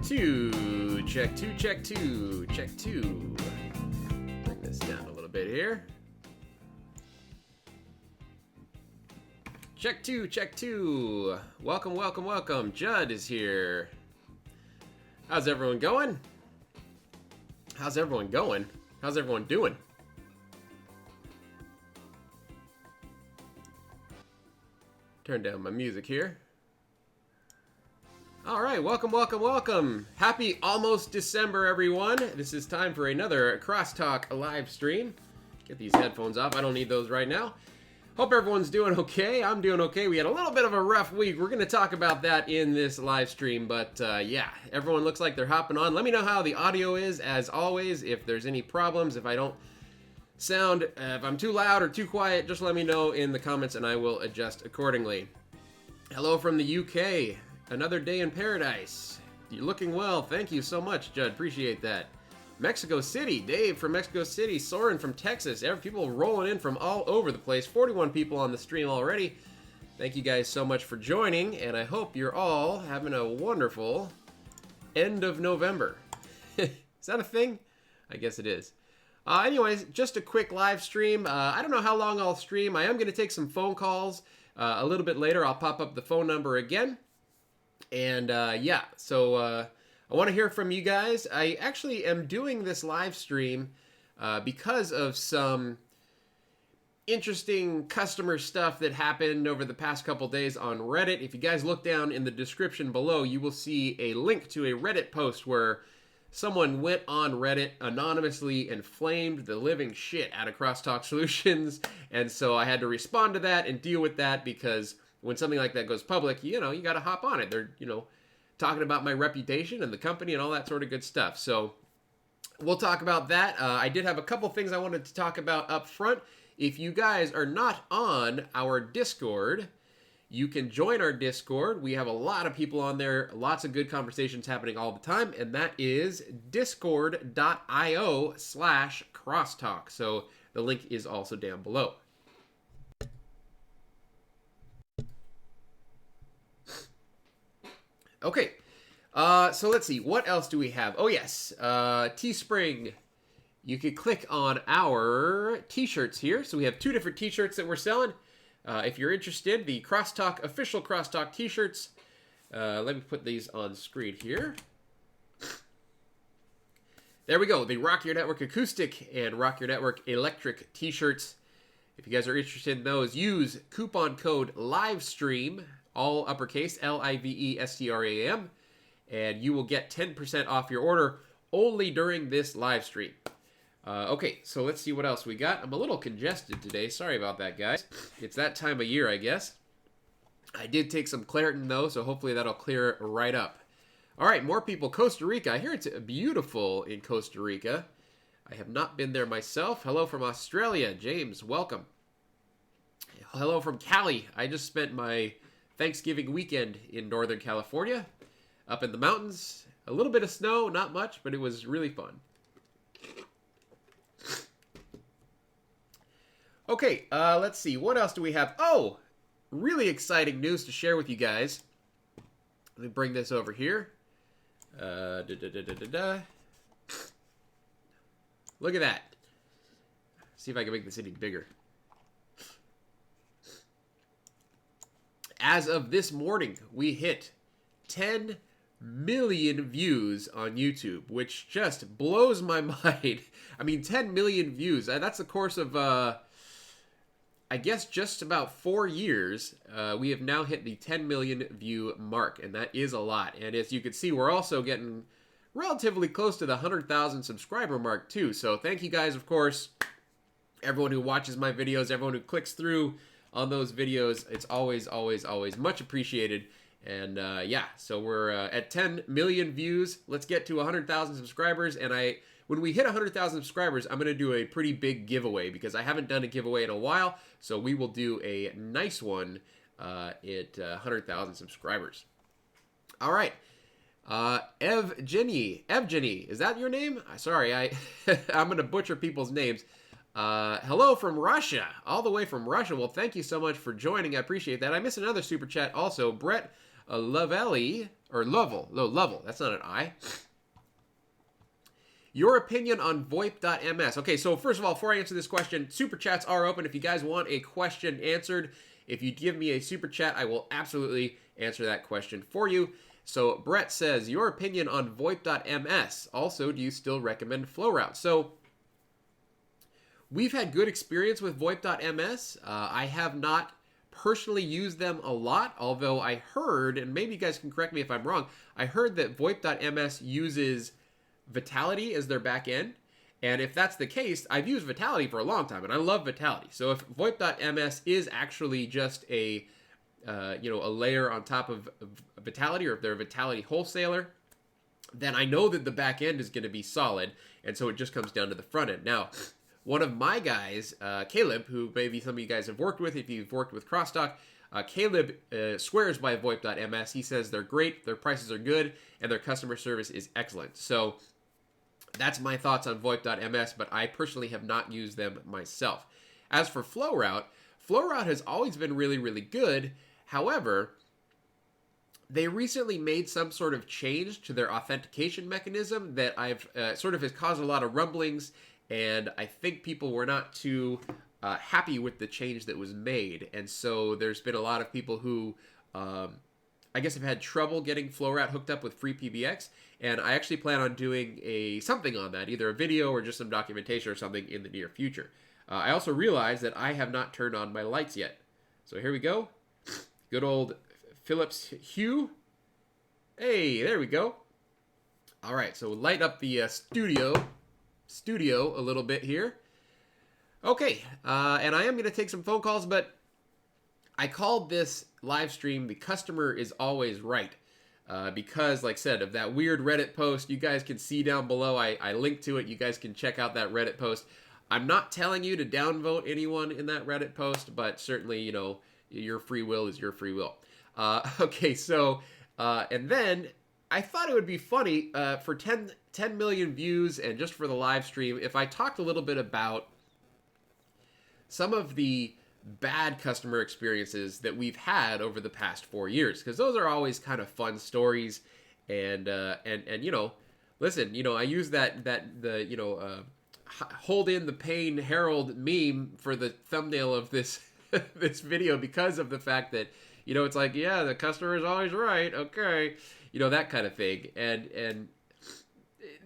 two. Check two, check two, check two. Bring this down a little bit here. Check two, check two. Welcome, welcome, welcome. Judd is here. How's everyone going? How's everyone going? How's everyone doing? Turn down my music here. All right, welcome, welcome, welcome. Happy almost December, everyone. This is time for another Crosstalk live stream. Get these headphones off. I don't need those right now. Hope everyone's doing okay. I'm doing okay. We had a little bit of a rough week. We're going to talk about that in this live stream, but yeah, everyone looks like they're hopping on. Let me know how the audio is, as always. If there's any problems, if I don't sound, if I'm too loud or too quiet, just let me know in the comments and I will adjust accordingly. Hello from the UK. Another day in paradise. You're looking well. Thank you so much, Judd. Appreciate that. Mexico City. Dave from Mexico City. Soren from Texas. People rolling in from all over the place. 41 people on the stream already. Thank you guys so much for joining, and I hope you're all having a wonderful end of November. Is that a thing? I guess it is. Anyways, just a quick live stream. I don't know how long I'll stream. I am going to take some phone calls a little bit later. I'll pop up the phone number again. And yeah, so I want to hear from you guys. I actually am doing this live stream because of some interesting customer stuff that happened over the past couple days on Reddit. If you guys look down in the description below, you will see a link to a Reddit post where someone went on Reddit anonymously and flamed the living shit out of Crosstalk Solutions. And so I had to respond to that and deal with that because when something like that goes public, you know, you got to hop on it. They're, you know, talking about my reputation and the company and all that sort of good stuff. So we'll talk about that. I did have a couple things I wanted to talk about up front. If you guys are not on our Discord, you can join our Discord. We have a lot of people on there, lots of good conversations happening all the time, and that is discord.io/crosstalk. So the link is also down below. Okay, so let's see, what else do we have? Oh yes, Teespring. You can click on our t-shirts here. So we have two different t-shirts that we're selling. If you're interested, the Crosstalk, official Crosstalk t-shirts. Let me put these on screen here. There we go, the Rock Your Network Acoustic and Rock Your Network Electric t-shirts. If you guys are interested in those, use coupon code LIVESTREAM, all uppercase, LIVESTRAM, and you will get 10% off your order only during this live stream. Okay, so let's see what else we got. I'm a little congested today. Sorry about that, guys. It's that time of year, I guess. I did take some Claritin, though, so hopefully that'll clear right up. All right, more people. Costa Rica. I hear it's beautiful in Costa Rica. I have not been there myself. Hello from Australia. James, welcome. Hello from Cali. I just spent my Thanksgiving weekend in Northern California, up in the mountains. A little bit of snow, not much, but it was really fun. Okay, let's see. What else do we have? Oh, really exciting news to share with you guys. Let me bring this over here. Look at that. See if I can make this any bigger. As of this morning, we hit 10 million views on YouTube, which just blows my mind. I mean, 10 million views. That's the course of, I guess, just about 4 years. We have now hit the 10 million view mark, and that is a lot. And as you can see, we're also getting relatively close to the 100,000 subscriber mark, too. So thank you guys, of course, everyone who watches my videos, everyone who clicks through on those videos. It's always, always, always much appreciated. And yeah, so we're at 10 million views. Let's get to 100,000 subscribers. And when we hit 100,000 subscribers, I'm going to do a pretty big giveaway because I haven't done a giveaway in a while. So we will do a nice one at 100,000 subscribers. All right. Evgeny, is that your name? Sorry, I'm going to butcher people's names. Hello from Russia, all the way from Russia. Well, thank you so much for joining. I appreciate that. I missed another super chat also. Brett Lovely, or Lovell, no, Lovell, that's not an I. Your opinion on VoIP.ms. Okay, so first of all, before I answer this question, super chats are open. If you guys want a question answered, if you give me a super chat, I will absolutely answer that question for you. So Brett says, your opinion on VoIP.ms. Also, do you still recommend FlowRoute? So we've had good experience with VoIP.ms. I have not personally used them a lot, although I heard, and maybe you guys can correct me if I'm wrong, I heard that VoIP.ms uses Vitality as their back end. And if that's the case, I've used Vitality for a long time, and I love Vitality. So if VoIP.ms is actually just a layer on top of Vitality, or if they're a Vitality wholesaler, then I know that the back end is going to be solid, and so it just comes down to the front end. Now, one of my guys, Caleb, who maybe some of you guys have worked with, if you've worked with Crosstalk, Caleb swears by VoIP.ms. He says they're great, their prices are good, and their customer service is excellent. So that's my thoughts on VoIP.ms, but I personally have not used them myself. As for FlowRoute, FlowRoute has always been really, really good. However, they recently made some sort of change to their authentication mechanism that I've sort of has caused a lot of rumblings, and I think people were not too happy with the change that was made. And so there's been a lot of people who I guess have had trouble getting FlowRoute hooked up with free PBX, and I actually plan on doing something on that, either a video or just some documentation or something in the near future. I also realized that I have not turned on my lights yet. So here we go. Good old Philips Hue. Hey, there we go. All right, so we'll light up the studio a little bit here. Okay, and I am going to take some phone calls, but I called this live stream "The Customer is Always Right" because, like I said, of that weird Reddit post. You guys can see down below. I linked to it. You guys can check out that Reddit post. I'm not telling you to downvote anyone in that Reddit post, but certainly, your free will is your free will. Okay, so, and then I thought it would be funny for 10 million views and just for the live stream if I talked a little bit about some of the bad customer experiences that we've had over the past 4 years, because those are always kind of fun stories. And listen, I use hold in the pain Harold meme for the thumbnail of this this video because of the fact that it's like, yeah, the customer is always right, okay, that kind of thing. And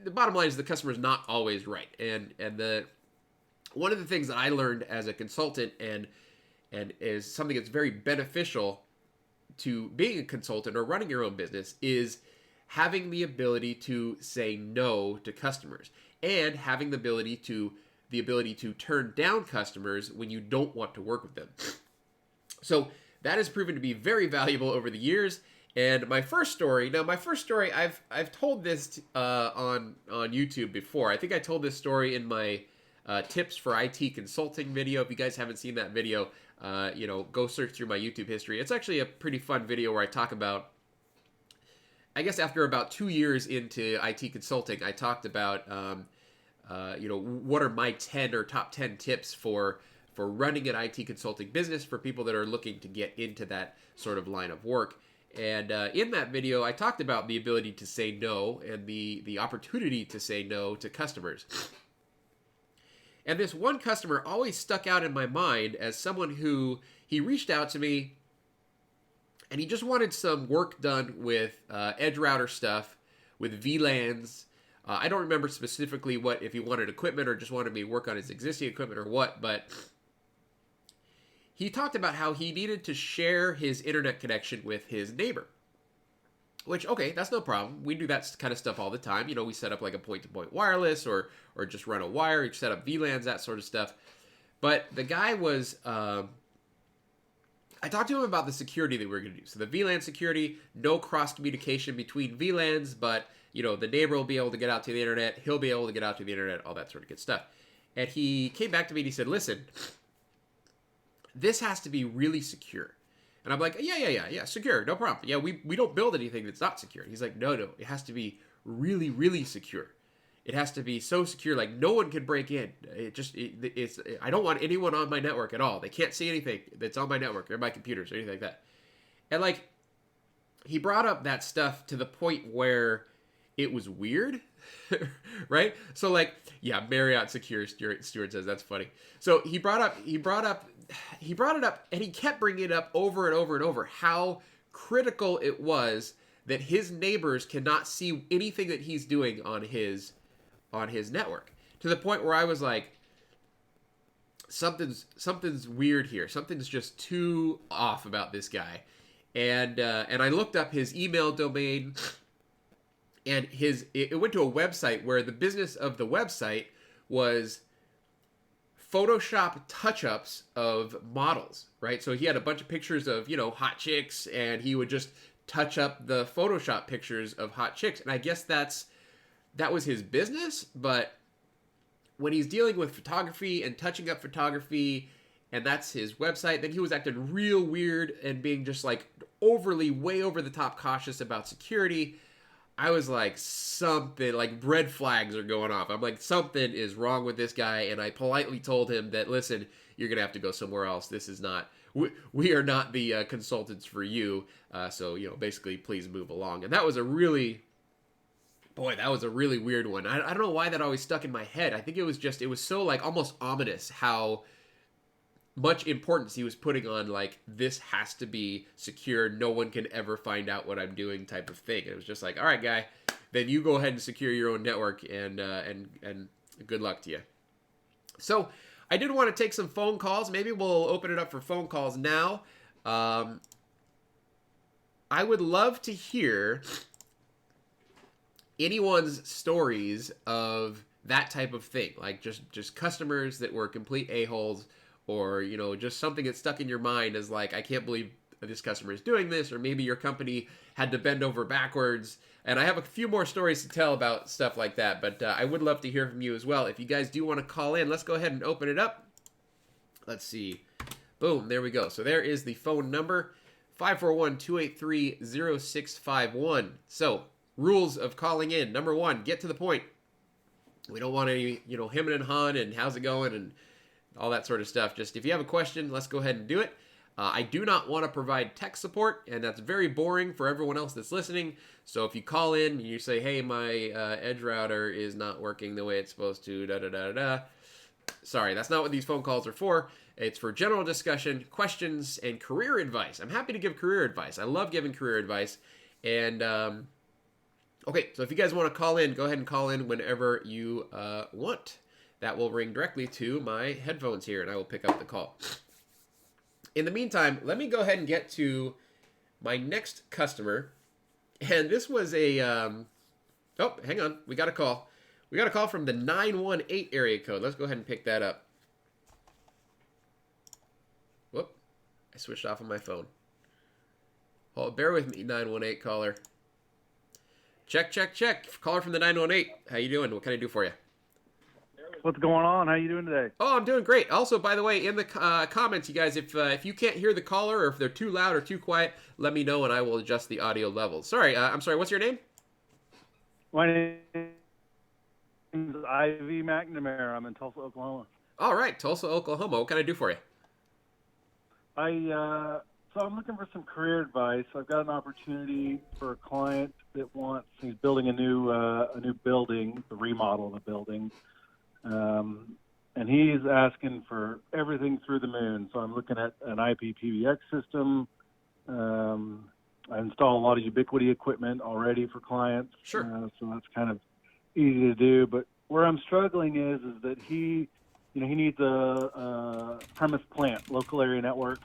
the bottom line is the customer is not always right. And one of the things that I learned as a consultant and is something that's very beneficial to being a consultant or running your own business is having the ability to say no to customers, and having the ability to turn down customers when you don't want to work with them. So that has proven to be very valuable over the years. And my first story, I've told this on YouTube before. I think I told this story in my tips for IT consulting video. If you guys haven't seen that video, go search through my YouTube history. It's actually a pretty fun video where I talk about, I guess after about 2 years into IT consulting, I talked about, what are my 10 or top 10 tips for running an IT consulting business for people that are looking to get into that sort of line of work. And in that video, I talked about the ability to say no and the opportunity to say no to customers. And this one customer always stuck out in my mind as someone who, he reached out to me and he just wanted some work done with edge router stuff, with VLANs. I don't remember specifically if he wanted equipment or just wanted me to work on his existing equipment or what, but he talked about how he needed to share his internet connection with his neighbor. Which, okay, that's no problem. We do that kind of stuff all the time. We set up like a point-to-point wireless or just run a wire. You set up VLANs, that sort of stuff. But the guy was, I talked to him about the security that we were going to do. So the VLAN security, no cross-communication between VLANs, but, the neighbor will be able to get out to the internet. He'll be able to get out to the internet, all that sort of good stuff. And he came back to me and he said, listen, this has to be really secure. And I'm like, yeah, secure, no problem. Yeah, we don't build anything that's not secure. He's like, no, it has to be really, really secure. It has to be so secure, like no one can break in. I don't want anyone on my network at all. They can't see anything that's on my network or my computers or anything like that. And like, he brought up that stuff to the point where it was weird, right? So like, yeah, Marriott Secure, Stuart says that's funny. So he brought it up, and he kept bringing it up over and over and over how critical it was that his neighbors cannot see anything that he's doing on his network, to the point where I was like, something's weird here. Something's just too off about this guy. And I looked up his email domain, and it went to a website where the business of the website was Photoshop touch-ups of models, right? So he had a bunch of pictures of, hot chicks, and he would just touch up the Photoshop pictures of hot chicks. And I guess that was his business, but when he's dealing with photography and touching up photography, and that's his website, then he was acting real weird and being just like way over the top cautious about security. I was like, something, like red flags are going off. I'm like, something is wrong with this guy. And I politely told him that, listen, you're going to have to go somewhere else. This is not, we are not the consultants for you. So, basically, please move along. And that was a really weird one. I don't know why that always stuck in my head. I think it was so like almost ominous how much importance he was putting on, like, this has to be secure, no one can ever find out what I'm doing type of thing. And it was just like, all right, guy, then you go ahead and secure your own network, and good luck to you. So I did want to take some phone calls. Maybe we'll open it up for phone calls now. I would love to hear anyone's stories of that type of thing, like just customers that were complete a-holes, or just something that stuck in your mind as like, I can't believe this customer is doing this, or maybe your company had to bend over backwards. And I have a few more stories to tell about stuff like that, but I would love to hear from you as well. If you guys do want to call in, let's go ahead and open it up. Let's see. Boom, there we go. So there is the phone number, 541-283-0651. So rules of calling in. Number one, get to the point. We don't want any, hemming and hawing and how's it going and all that sort of stuff. Just if you have a question, let's go ahead and do it. I do not want to provide tech support, and that's very boring for everyone else that's listening. So if you call in and you say, hey, my edge router is not working the way it's supposed to, sorry, that's not what these phone calls are for. It's for general discussion, questions, and career advice. I'm happy to give career advice. I love giving career advice. And okay, so if you guys want to call in, go ahead and call in whenever you want. That will ring directly to my headphones here, and I will pick up the call. In the meantime, let me go ahead and get to my next customer. And this was a... oh, hang on. We got a call. We got a call from the 918 area code. Let's go ahead and pick that up. Whoop. I switched off on my phone. Oh, bear with me, 918 caller. Check, check, check. Caller from the 918. How you doing? What can I do for you? What's going on? How you doing today? Oh, I'm doing great. Also, by the way, in the comments, you guys, if you can't hear the caller or if they're too loud or too quiet, let me know and I will adjust the audio levels. Sorry, I'm sorry. What's your name? My name is Ivy McNamara. I'm in Tulsa, Oklahoma. All right, Tulsa, Oklahoma. What can I do for you? So I'm looking for some career advice. I've got an opportunity for a client that he's building a new building, the remodel of the building. And he's asking for everything through the moon. So I'm looking at an IPPBX system. I install a lot of Ubiquity equipment already for clients. Sure. So that's kind of easy to do. But where I'm struggling is that he needs a premise plant, local area network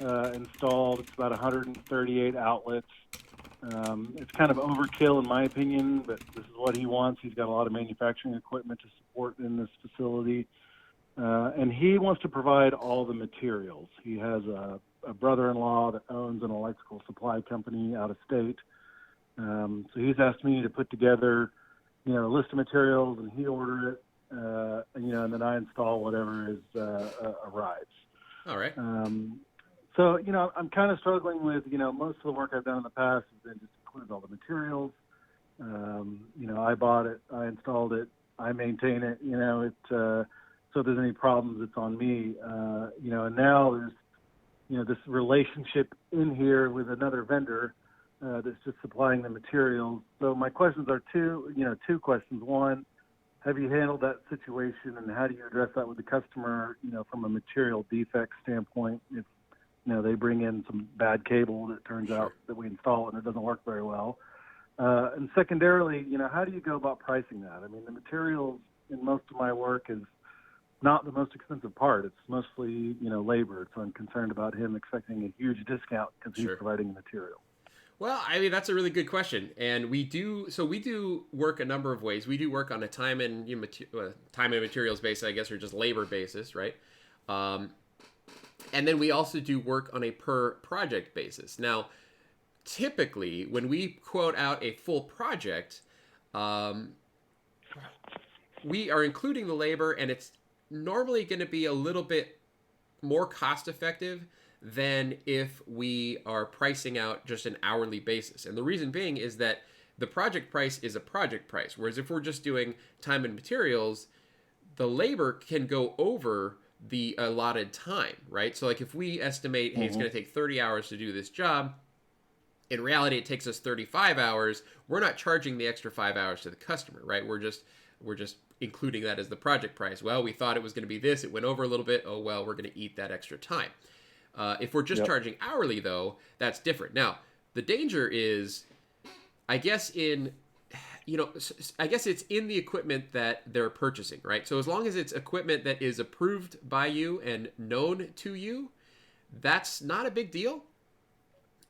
installed. It's about 138 outlets. It's kind of overkill in my opinion, but this is what he wants. He's got a lot of manufacturing equipment to support in this facility. And he wants to provide all the materials. He has a brother-in-law that owns an electrical supply company out of state. So he's asked me to put together, a list of materials, and he order it, and then I install whatever arrives. All right. So, I'm kind of struggling with, most of the work I've done in the past has been just include all the materials. I bought it, I installed it, I maintain it, so if there's any problems, it's on me. And now there's, this relationship in here with another vendor that's just supplying the materials. So my questions are two questions. One, have you handled that situation, and how do you address that with the customer, from a material defect standpoint? If, they bring in some bad cable that turns out that we install it and it doesn't work very well. And secondarily, how do you go about pricing that? I mean, the materials in most of my work is not the most expensive part. It's mostly, labor. So I'm concerned about him expecting a huge discount because he's providing the material. Well, I mean, that's a really good question. And we do work a number of ways. We do work on a time and materials basis, I guess, or just labor basis, right? And then we also do work on a per project basis. Now, typically, when we quote out a full project, we are including the labor, and it's normally going to be a little bit more cost effective than if we are pricing out just an hourly basis. And the reason being is that the project price is a project price, whereas if we're just doing time and materials, the labor can go over the allotted time, right? So like if we estimate, hey, it's going to take 30 hours to do this job, in reality it takes us 35 hours, we're not charging the extra 5 hours to the customer, right? We're just including that as the project price. Well, we thought it was going to be this, it went over a little bit, oh well, we're going to eat that extra time. If we're just charging hourly, though, that's different. Now, the danger is, I guess it's in the equipment that they're purchasing, right? So as long as it's equipment that is approved by you and known to you, that's not a big deal.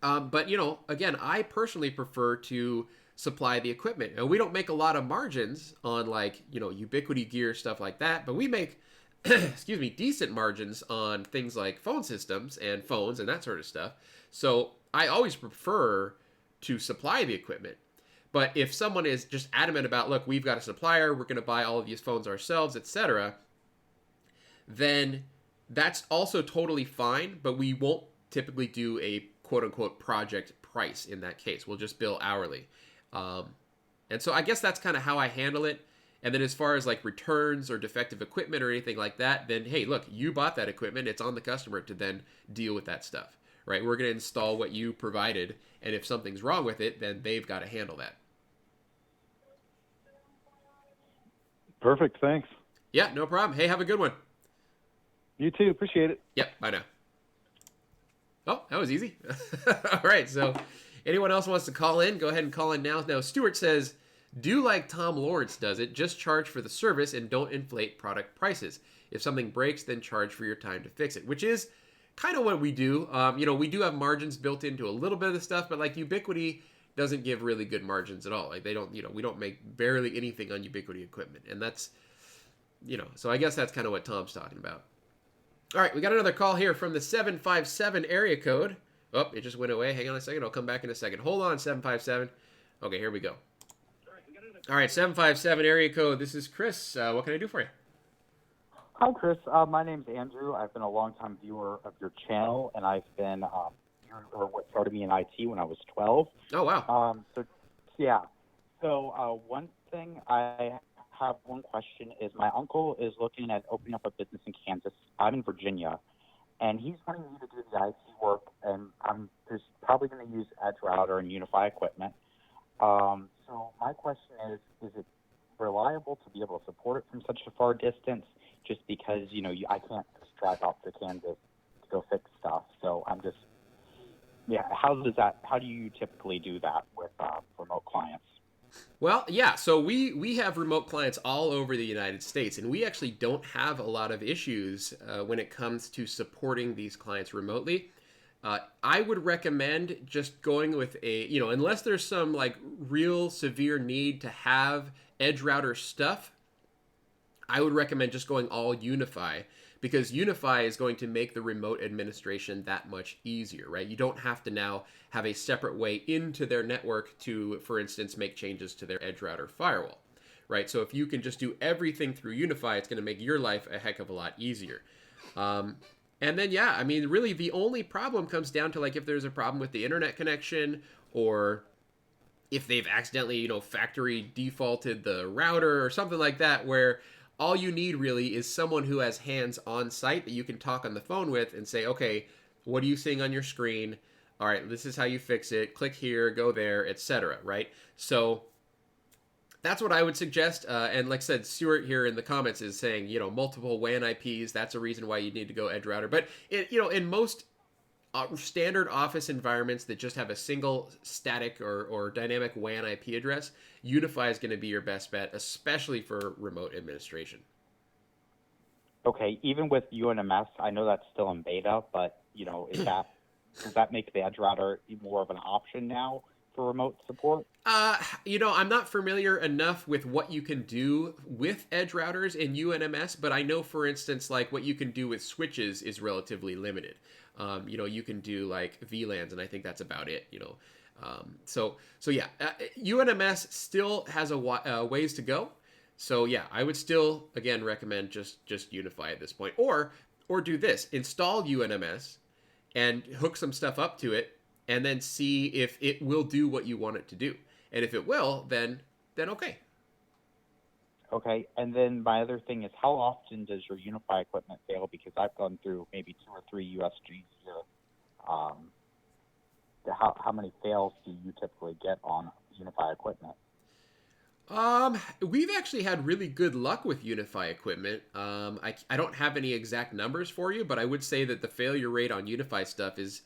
But, again, I personally prefer to supply the equipment. And we don't make a lot of margins on, Ubiquiti gear, stuff like that, but we make decent margins on things like phone systems and phones and that sort of stuff. So I always prefer to supply the equipment. But if someone is just adamant about, look, we've got a supplier, we're going to buy all of these phones ourselves, etc., then that's also totally fine, but we won't typically do a quote-unquote project price in that case. We'll just bill hourly. And so I guess that's kind of how I handle it. And then as far as like returns or defective equipment or anything like that, then, hey, look, you bought that equipment. It's on the customer to then deal with that stuff, right? We're going to install what you provided. And if something's wrong with it, then they've got to handle that. Perfect. Thanks. Yeah, no problem. Hey, have a good one. You too. Appreciate it. Yep. Bye now. Oh, that was easy. All right. So anyone else wants to call in, go ahead and call in now. Now, Stuart says, do like Tom Lawrence does it. Just charge for the service and don't inflate product prices. If something breaks, then charge for your time to fix it, which is kind of what we do. We do have margins built into a little bit of the stuff, but like Ubiquiti doesn't give really good margins at all. Like they don't, we don't make barely anything on Ubiquiti equipment. And that's, so I guess that's kind of what Tom's talking about. All right, we got another call here from the 757 area code. Oh, it just went away. Hang on a second. I'll come back in a second. Hold on, 757. Okay, here we go. All right, 757 area code. This is Chris. What can I do for you? Hi, Chris. My name's Andrew. I've been a longtime viewer of your channel, and I've been what started me in IT when I was 12. Oh, wow. So one thing I have one question is my uncle is looking at opening up a business in Kansas. I'm in Virginia, and he's wanting me to do the IT work, and I'm just probably going to use Edge Router and Unify equipment. So my question is it reliable to be able to support it from such a far distance? Just because, I can't just drive out to Kansas to go fix stuff. So I'm just, how do you typically do that with remote clients? Well, yeah, so we have remote clients all over the United States, and we actually don't have a lot of issues when it comes to supporting these clients remotely. I would recommend just going with unless there's some like real severe need to have Edge Router stuff, I would recommend just going all Unify, because Unify is going to make the remote administration that much easier, right? You don't have to now have a separate way into their network to, for instance, make changes to their Edge Router firewall, right? So if you can just do everything through Unify, it's going to make your life a heck of a lot easier. And then, really the only problem comes down to like if there's a problem with the internet connection, or if they've accidentally, factory defaulted the router or something like that, where all you need really is someone who has hands on site that you can talk on the phone with and say, okay, what are you seeing on your screen? all right, this is how you fix it. Click here, go there, etc. Right? So that's what I would suggest. And like I said, Stuart here in the comments is saying, multiple WAN IPs. That's a reason why you need to go edge router. But in most standard office environments that just have a single static or dynamic WAN IP address, Unify is going to be your best bet, especially for remote administration. Okay, even with UNMS, I know that's still in beta, but does that make the edge router more of an option now for remote support? I'm not familiar enough with what you can do with edge routers in UNMS, but I know, for instance, like what you can do with switches is relatively limited. You can do like VLANs, and I think that's about it. So yeah, UNMS still has a ways to go. So yeah, I would still again recommend just Unify at this point, or do this: install UNMS and hook some stuff up to it, and then see if it will do what you want it to do. And if it will, then okay. Okay, and then my other thing is, how often does your Unify equipment fail? Because I've gone through maybe 2 or 3 USGs here. How many fails do you typically get on Unify equipment? We've actually had really good luck with Unify equipment. I don't have any exact numbers for you, but I would say that the failure rate on Unify stuff is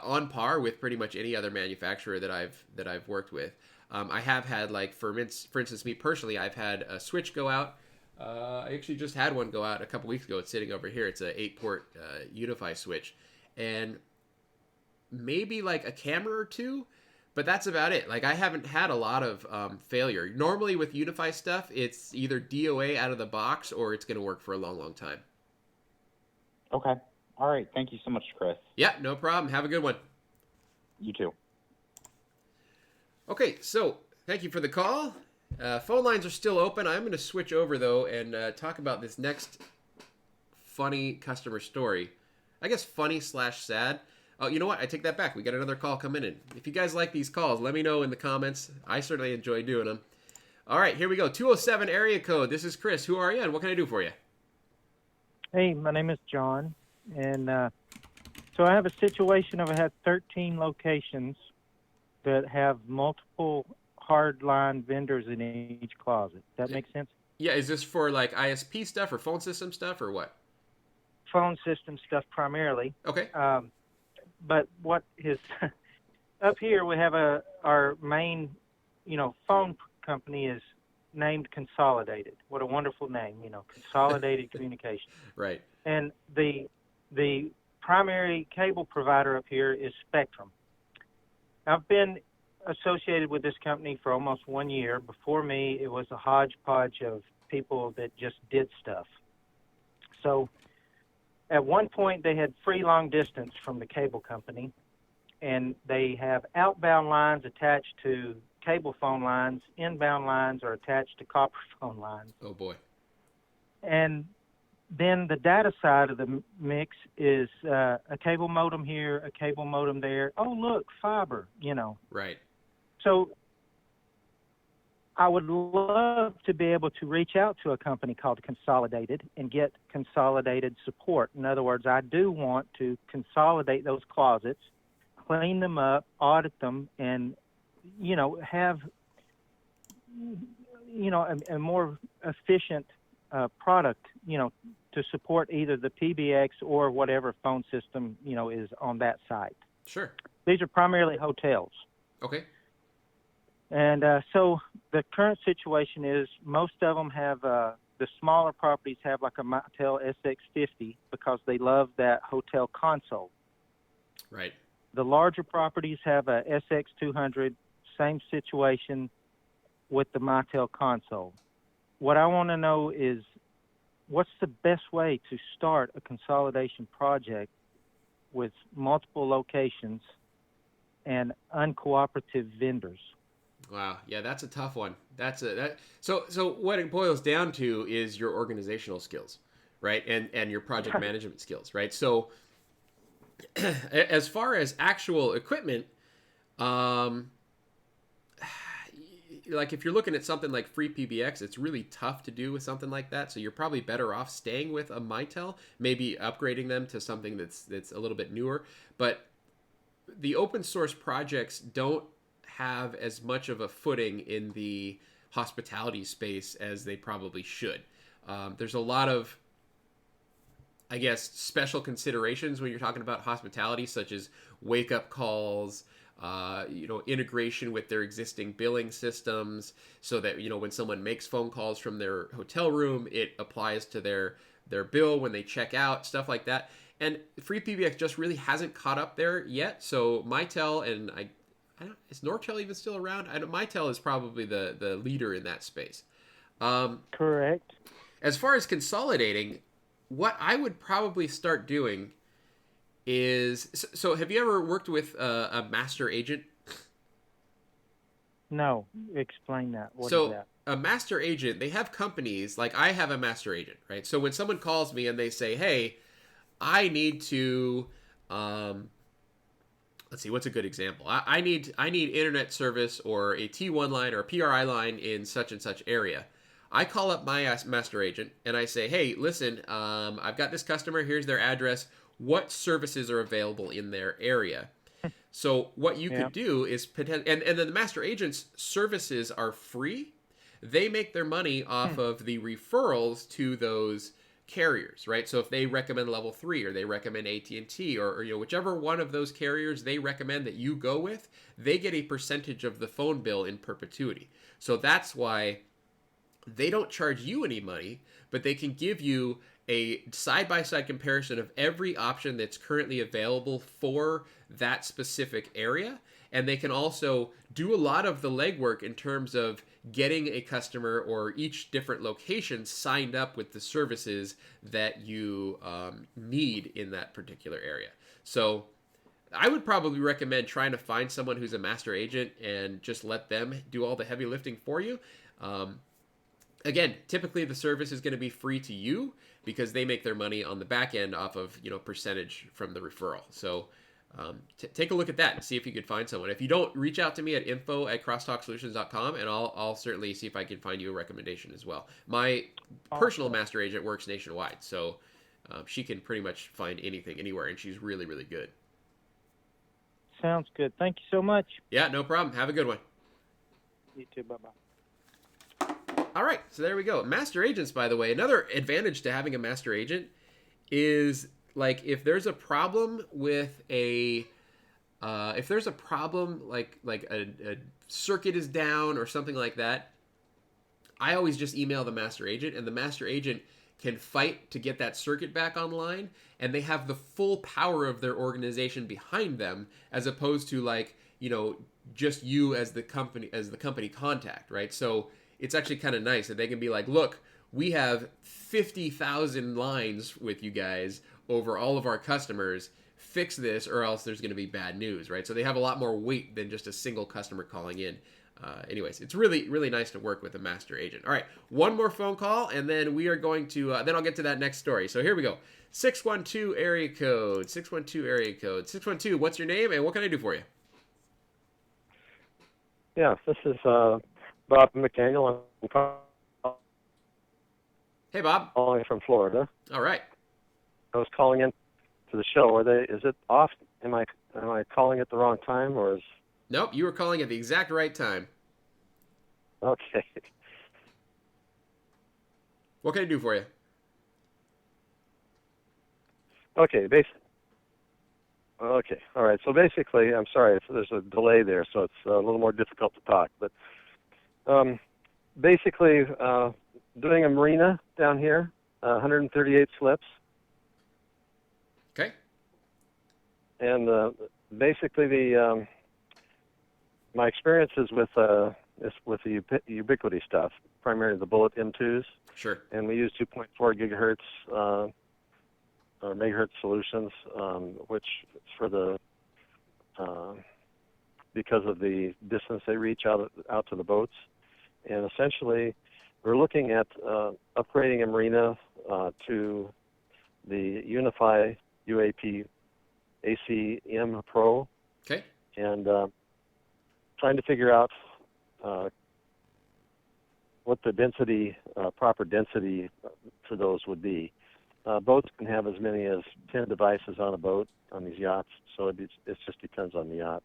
on par with pretty much any other manufacturer that I've worked with. I have had, like, for instance, me personally, I've had a switch go out. I actually just had one go out a couple weeks ago. It's sitting over here. It's a 8-port Unify switch, and maybe like a camera or two, but that's about it. Like, I haven't had a lot of failure. Normally with Unify stuff, it's either DOA out of the box or it's going to work for a long, long time. Okay. All right. Thank you so much, Chris. Yeah, no problem. Have a good one. You too. Okay, so thank you for the call. Phone lines are still open. I'm going to switch over, though, and talk about this next funny customer story. I guess funny/sad. Oh, you know what? I take that back. We got another call coming in. If you guys like these calls, let me know in the comments. I certainly enjoy doing them. All right, here we go. 207 area code. This is Chris. Who are you, and what can I do for you? Hey, my name is John, and so I have a situation of I have 13 locations that have multiple hardline vendors in each closet. That makes sense? Yeah, is this for like ISP stuff or phone system stuff or what? Phone system stuff primarily. Okay. But what is up here, we have our main, phone company is named Consolidated. What a wonderful name, Consolidated Communication. Right. And the primary cable provider up here is Spectrum. I've been associated with this company for almost 1 year. Before me, it was a hodgepodge of people that just did stuff. So at one point, they had free long distance from the cable company, and they have outbound lines attached to cable phone lines. Inbound lines are attached to copper phone lines. Oh, boy. And then the data side of the mix is a cable modem here, a cable modem there. Oh, look, fiber, Right. So I would love to be able to reach out to a company called Consolidated and get consolidated support. In other words, I do want to consolidate those closets, clean them up, audit them, and, have, a more efficient product, to support either the PBX or whatever phone system, is on that site. Sure. These are primarily hotels. Okay. And so the current situation is most of them have, the smaller properties have like a Mattel SX50 because they love that hotel console. Right. The larger properties have a SX200, same situation with the Mattel console. What I want to know is what's the best way to start a consolidation project with multiple locations and uncooperative vendors? Wow. Yeah, that's a tough one. So what it boils down to is your organizational skills, right? And your project management skills, right? So as far as actual equipment, like if you're looking at something like free PBX, it's really tough to do with something like that. So you're probably better off staying with a Mitel, maybe upgrading them to something that's a little bit newer. But the open source projects don't have as much of a footing in the hospitality space as they probably should. There's a lot of, I guess, special considerations when you're talking about hospitality, such as wake up calls, integration with their existing billing systems, so that when someone makes phone calls from their hotel room, it applies to their bill when they check out, stuff like that. And Free PBX just really hasn't caught up there yet. So Mitel and I don't, is Nortel even still around? Mitel is probably the leader in that space. Correct. As far as consolidating, what I would probably start doing is, so have you ever worked with a master agent? No, explain that. What So is that? a master agent, they have companies, like I have a master agent, right? So when someone calls me and they say, hey, I need to, let's see, what's a good example? I need internet service or a T1 line or a PRI line in such and such area. I call up my master agent and I say, hey, listen, I've got this customer. Here's their address. What services are available in their area? So what you could do is and then the master agent's services are free. They make their money off of the referrals to those carriers, right? So if they recommend level 3 or they recommend AT&T or whichever one of those carriers they recommend that you go with, they get a percentage of the phone bill in perpetuity. So that's why they don't charge you any money, but they can give you a side-by-side comparison of every option that's currently available for that specific area. And they can also do a lot of the legwork in terms of getting a customer or each different location signed up with the services that you need in that particular area. So I would probably recommend trying to find someone who's a master agent and just let them do all the heavy lifting for you. Again, typically the service is going to be free to you because they make their money on the back end off of percentage from the referral. So take a look at that and see if you could find someone. If you don't, reach out to me at info@crosstalksolutions.com and I'll certainly see if I can find you a recommendation as well. My personal master agent works nationwide, so she can pretty much find anything anywhere, and she's really, really good. Sounds good. Thank you so much. Yeah, no problem. Have a good one. You too. Bye-bye. All right, so there we go. Master agents, by the way, another advantage to having a master agent is, like, if there's a problem with like a circuit is down or something like that, I always just email the master agent, and the master agent can fight to get that circuit back online, and they have the full power of their organization behind them, as opposed to just you as the company contact, right? So it's actually kind of nice that they can be like, look, we have 50,000 lines with you guys over all of our customers. Fix this or else there's going to be bad news, right? So they have a lot more weight than just a single customer calling in. Anyways, it's really, really nice to work with a master agent. All right, one more phone call, and then we are going to, then I'll get to that next story. So here we go. 612 area code, 612 area code. 612, what's your name, and what can I do for you? Yeah, this is Bob McDaniel. I'm Hey, Bob. calling from Florida. All right. I was calling in to the show. Is it off? Am I calling at the wrong time, or is? Nope, you were calling at the exact right time. Okay. What can I do for you? Okay. Okay. All right. So basically, I'm sorry. There's a delay there, so it's a little more difficult to talk. But basically, doing a marina down here, 138 slips. Okay. And basically, my experience is with the Ubiquity stuff, primarily the Bullet M2s. Sure. And we use 2.4 gigahertz or megahertz solutions, which for the because of the distance they reach out to the boats. And essentially, we're looking at upgrading a marina to the Unify UAP ACM Pro. Okay. And trying to figure out what the density, proper density for those would be. boats can have as many as 10 devices on a boat on these yachts, so it just depends on the yacht.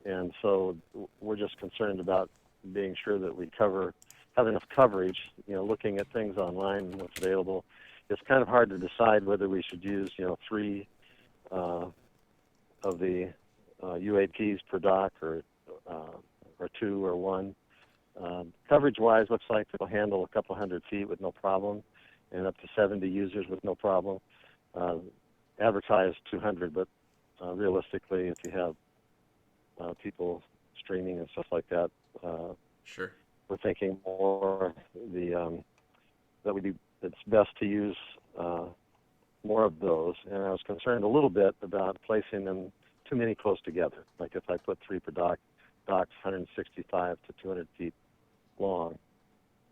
And so we're just concerned about being sure that we have enough coverage, looking at things online and what's available. It's kind of hard to decide whether we should use, 3 of the UAPs per dock or 2 or 1. Coverage-wise, looks like it'll handle a couple hundred feet with no problem, and up to 70 users with no problem. Advertised 200, but realistically, if you have people streaming and stuff like that, Sure. we're thinking more it's best to use more of those. And I was concerned a little bit about placing them too many close together. Like if I put 3 per dock, docks 165 to 200 feet long,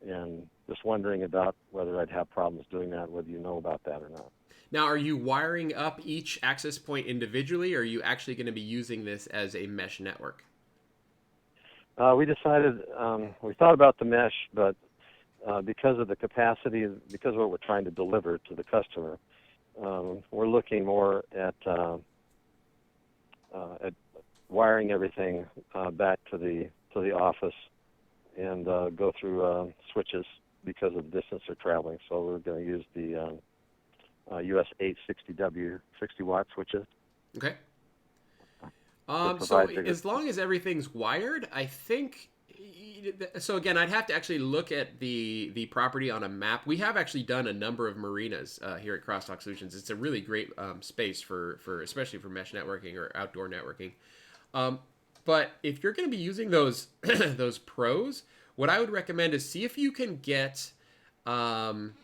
and just wondering about whether I'd have problems doing that, whether you know about that or not. Now, are you wiring up each access point individually, or are you actually going to be using this as a mesh network? We decided, we thought about the mesh, but because of the capacity, because of what we're trying to deliver to the customer, we're looking more at wiring everything back to the office and go through switches because of the distance they're traveling. So we're going to use the US 860W 60-watt switches. Okay. So as long as everything's wired, I think. So again, I'd have to actually look at the property on a map. We have actually done a number of marinas here at Crosstalk Solutions. It's a really great space for especially for mesh networking or outdoor networking. But if you're going to be using those those pros, what I would recommend is see if you can get them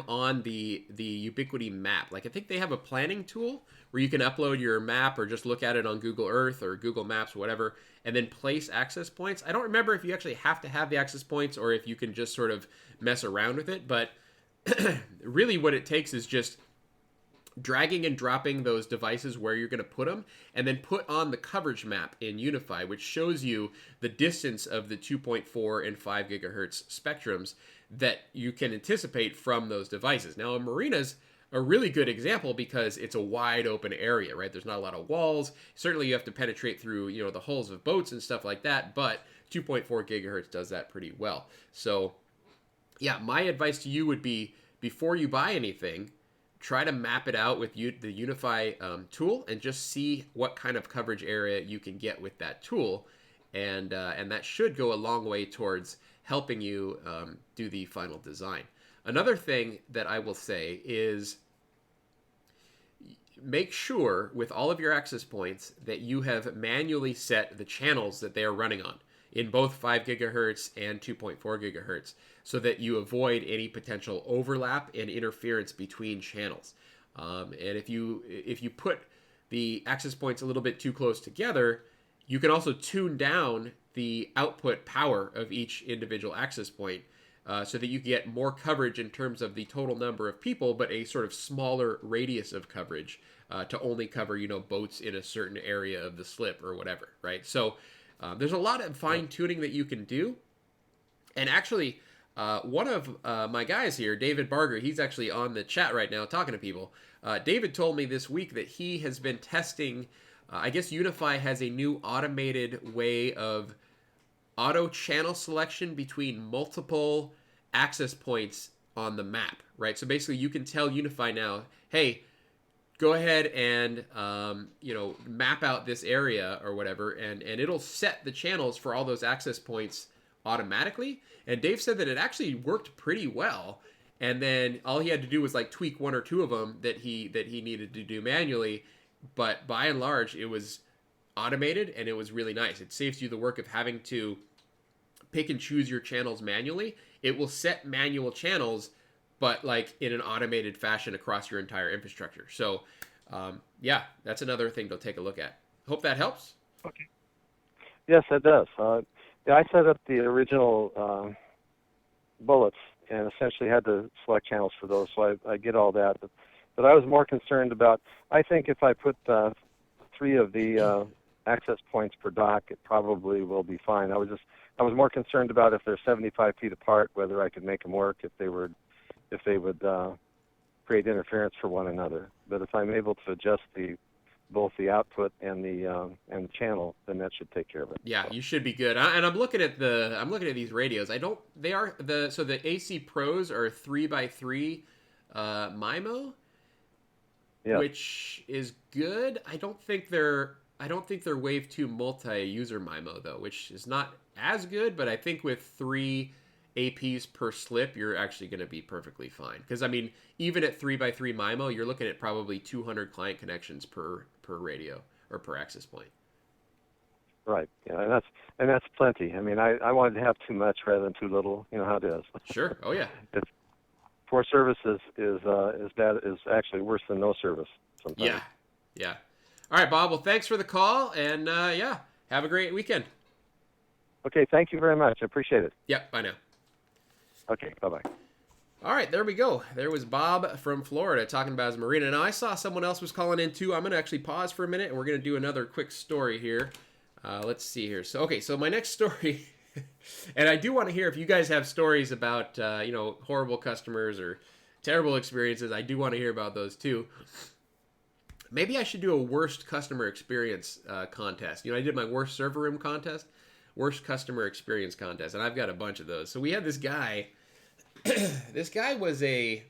on the Ubiquiti map. Like I think they have a planning tool where you can upload your map or just look at it on Google Earth or Google Maps, whatever, and then place access points. I don't remember if you actually have to have the access points or if you can just sort of mess around with it, but really what it takes is just dragging and dropping those devices where you're going to put them, and then put on the coverage map in UniFi, which shows you the distance of the 2.4 and 5 gigahertz spectrums that you can anticipate from those devices. Now, a marina's a really good example because it's a wide open area, right? There's not a lot of walls. Certainly you have to penetrate through, the hulls of boats and stuff like that, but 2.4 gigahertz does that pretty well. So, yeah, my advice to you would be, before you buy anything, try to map it out with the UniFi tool and just see what kind of coverage area you can get with that tool. And that should go a long way towards helping you do the final design. Another thing that I will say is make sure with all of your access points that you have manually set the channels that they are running on in both 5 gigahertz and 2.4 gigahertz so that you avoid any potential overlap and interference between channels. And if you put the access points a little bit too close together, you can also tune down the output power of each individual access point so that you get more coverage in terms of the total number of people, but a sort of smaller radius of coverage to only cover, boats in a certain area of the slip or whatever, right? So there's a lot of fine tuning that you can do. And actually, one of my guys here, David Barger, he's actually on the chat right now talking to people. David told me this week that he has been testing, I guess UniFi has a new automated way of auto channel selection between multiple access points on the map, right? So basically you can tell UniFi now, hey, go ahead and, map out this area or whatever, and it'll set the channels for all those access points automatically. And Dave said that it actually worked pretty well. And then all he had to do was like tweak 1 or 2 of them that he needed to do manually. But by and large, it was automated and it was really nice. It saves you the work of having to pick and choose your channels manually. It will set manual channels, but like in an automated fashion across your entire infrastructure. So, yeah, that's another thing to take a look at. Hope that helps. Okay. Yes, it does. I set up the original bullets and essentially had to select channels for those, so I get all that. But I was more concerned about, I think if I put 3 of the access points per dock, it probably will be fine. I was more concerned about if they're 75 feet apart, whether I could make them work, if they were if they would create interference for one another. But if I'm able to adjust both the output and the channel, then that should take care of it. Yeah, you should be good. And I'm looking at these radios. The AC Pros are 3x3 MIMO, Yeah. which is good. I don't think they're Wave 2 multi-user MIMO though, which is not as good, but I think with 3 APs per slip, you're actually going to be perfectly fine. Because I mean, even at 3x3 MIMO, you're looking at probably 200 client connections per radio or per access point. Right. Yeah, and that's plenty. I mean, I wanted to have too much rather than too little. You know how it is. Sure. Oh yeah. Poor service is actually worse than no service sometimes. Yeah. Yeah. All right, Bob. Well, thanks for the call, and yeah, have a great weekend. Okay. Thank you very much. I appreciate it. Yep. Bye now. Okay. Bye-bye. All right, there we go. There was Bob from Florida talking about his marina. Now, I saw someone else was calling in, too. I'm going to actually pause for a minute, and we're going to do another quick story here. Let's see here. So my next story, and I do want to hear if you guys have stories about, horrible customers or terrible experiences. I do want to hear about those, too. Maybe I should do a worst customer experience contest. I did my worst server room contest, worst customer experience contest, and I've got a bunch of those. So we had this guy... This guy was an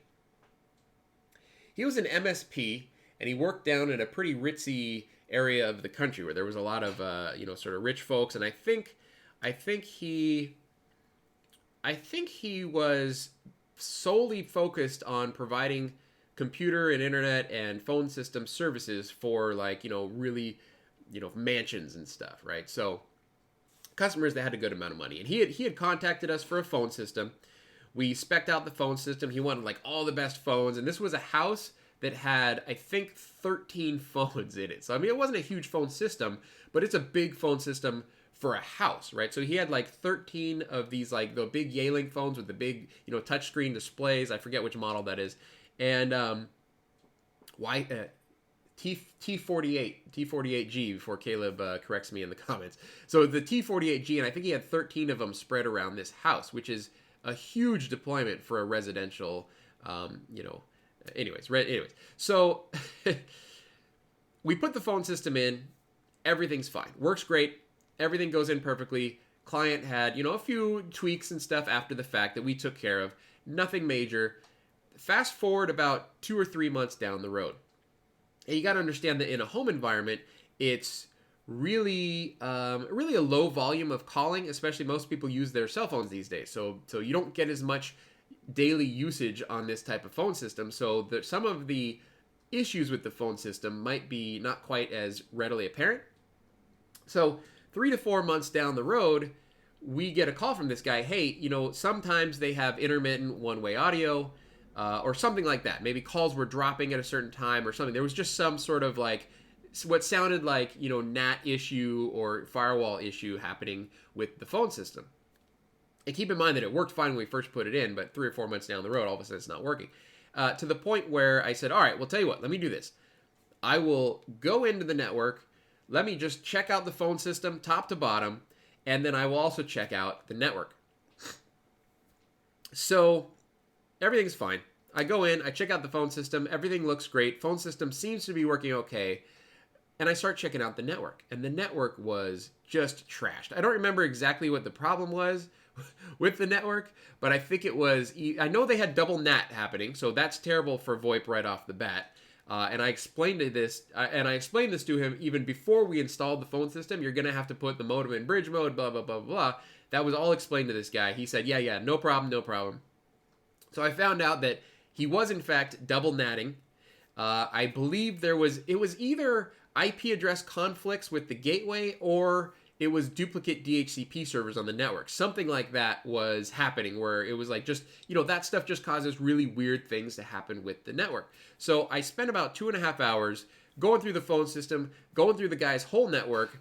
MSP, and he worked down in a pretty ritzy area of the country where there was a lot of sort of rich folks, and I think he was solely focused on providing computer and internet and phone system services for really mansions and stuff, right? So customers that had a good amount of money, and he had contacted us for a phone system. We spec'd out the phone system. He wanted all the best phones. And this was a house that had, I think, 13 phones in it. So, I mean, it wasn't a huge phone system, but it's a big phone system for a house, right? So he had 13 of these, the big Yealing phones with the big, touchscreen displays. I forget which model that is. And T48G, before Caleb corrects me in the comments. So the T48G, and I think he had 13 of them spread around this house, which is a huge deployment for a residential, anyways. So we put the phone system in, everything's fine, works great, everything goes in perfectly. Client had, a few tweaks and stuff after the fact that we took care of, nothing major. Fast forward about 2 or 3 months down the road. And you got to understand that in a home environment, it's really a low volume of calling, especially most people use their cell phones these days. So you don't get as much daily usage on this type of phone system. So some of the issues with the phone system might be not quite as readily apparent. So 3 to 4 months down the road, we get a call from this guy. Hey, sometimes they have intermittent one-way audio or something like that. Maybe calls were dropping at a certain time or something. There was just some sort of what sounded like, NAT issue or firewall issue happening with the phone system. And keep in mind that it worked fine when we first put it in, but 3 or 4 months down the road, all of a sudden it's not working. To the point where I said, all right, well, tell you what, let me do this. I will go into the network. Let me just check out the phone system top to bottom, and then I will also check out the network. So everything's fine. I go in, I check out the phone system. Everything looks great. Phone system seems to be working okay. And I start checking out the network, and the network was just trashed. I don't remember exactly what the problem was with the network, but I think it was, I know they had double NAT happening, so that's terrible for VoIP right off the bat. And I explained this to him even before we installed the phone system. You're going to have to put the modem in bridge mode, blah, blah, blah, blah. That was all explained to this guy. He said, yeah, no problem. So I found out that he was, in fact, double natting. I believe it was either IP address conflicts with the gateway, or it was duplicate DHCP servers on the network. Something like that was happening, where it was just, that stuff just causes really weird things to happen with the network. So I spent about 2.5 hours going through the phone system, going through the guy's whole network.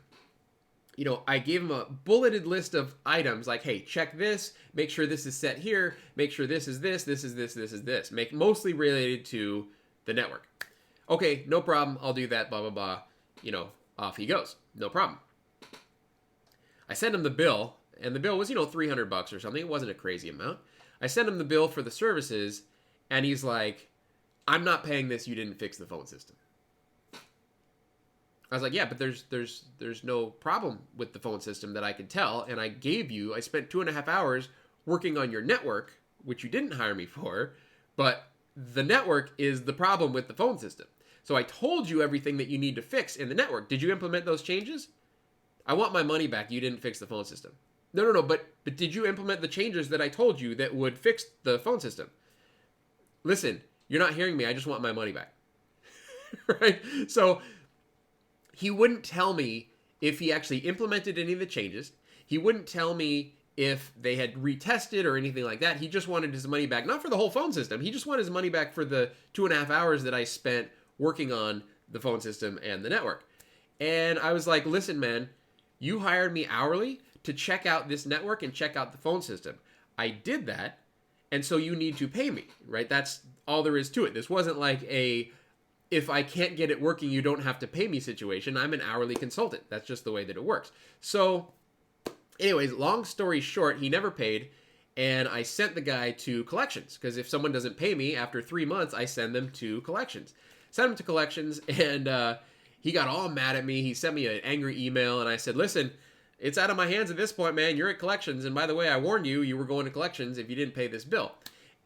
I gave him a bulleted list of items like, hey, check this, make sure this is set here, make sure this is this is this, mostly related to the network. Okay, no problem, I'll do that, blah, blah, blah. Off he goes. No problem. I sent him the bill, and the bill was, $300 or something. It wasn't a crazy amount. I sent him the bill for the services, And he's like, I'm not paying this. You didn't fix the phone system. I was like, yeah, but there's no problem with the phone system that I could tell. And I spent 2.5 hours working on your network, which you didn't hire me for, but the network is the problem with the phone system. So I told you everything that you need to fix in the network. Did you implement those changes? I want my money back. You didn't fix the phone system. No, but did you implement the changes that I told you that would fix the phone system? Listen, you're not hearing me. I just want my money back. Right? So he wouldn't tell me if he actually implemented any of the changes. He wouldn't tell me if they had retested or anything like that. He just wanted his money back, not for the whole phone system. He just wanted his money back for the 2.5 hours that I spent working on the phone system and the network. And I was like, listen, man, you hired me hourly to check out this network and check out the phone system. I did that, and so you need to pay me, right? That's all there is to it. This wasn't like if I can't get it working, you don't have to pay me situation. I'm an hourly consultant. That's just the way that it works. So anyways, long story short, he never paid, and I sent the guy to collections, because if someone doesn't pay me after 3 months, I send them to collections. Sent him to collections, and he got all mad at me. He sent me an angry email, and I said, listen, it's out of my hands at this point, man. You're at collections, and by the way, I warned you, you were going to collections if you didn't pay this bill.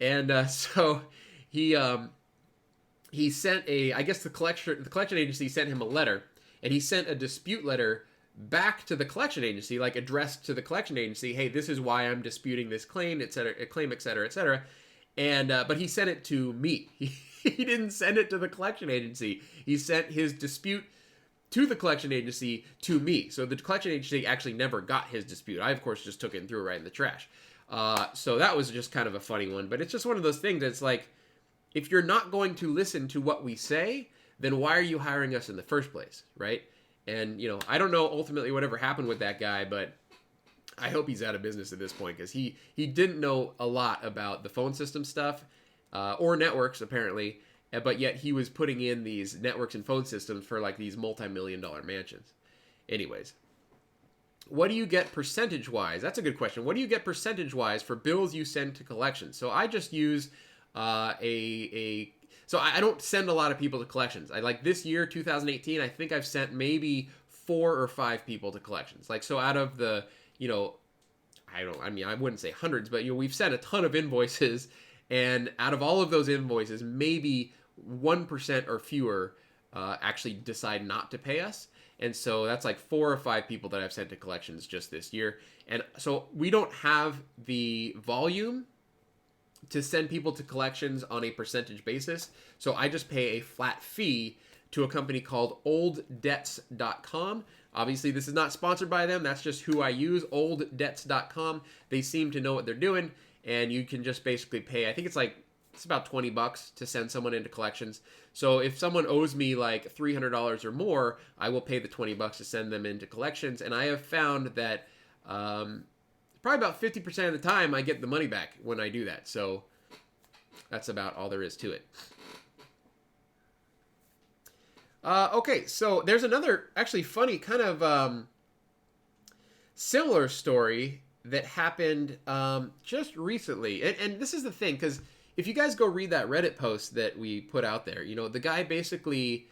And so he sent I guess the collection agency sent him a letter, and he sent a dispute letter back to the collection agency, like addressed to the collection agency. Hey, this is why I'm disputing this claim, et cetera, et cetera, et cetera. And but he sent it to me. He didn't send it to the collection agency. He sent his dispute to the collection agency to me. So the collection agency actually never got his dispute. I, of course, just took it and threw it right in the trash. So that was just kind of a funny one. But it's just one of those things that's like, if you're not going to listen to what we say, then why are you hiring us in the first place, right? And, I don't know ultimately whatever happened with that guy, but I hope he's out of business at this point, because he didn't know a lot about the phone system stuff or networks, apparently, but yet he was putting in these networks and phone systems for like these multi-million-dollar mansions. Anyways, what do you get percentage-wise? That's a good question. What do you get percentage-wise for bills you send to collections? So I just use so I don't send a lot of people to collections. I like this year, 2018, I think I've sent maybe 4 or 5 people to collections. Like, so out of the, I wouldn't say hundreds, but we've sent a ton of invoices, and out of all of those invoices, maybe 1% or fewer actually decide not to pay us. And so that's like 4 or 5 people that I've sent to collections just this year. And so we don't have the volume to send people to collections on a percentage basis. So I just pay a flat fee to a company called olddebts.com. Obviously, this is not sponsored by them. That's just who I use, olddebts.com. They seem to know what they're doing, and you can just basically pay, I think it's about $20 to send someone into collections. So if someone owes me like $300 or more, I will pay the $20 to send them into collections. And I have found that probably about 50% of the time I get the money back when I do that. So that's about all there is to it. Okay, so there's another actually funny kind of similar story that happened just recently. And this is the thing, because if you guys go read that Reddit post that we put out there, the guy basically,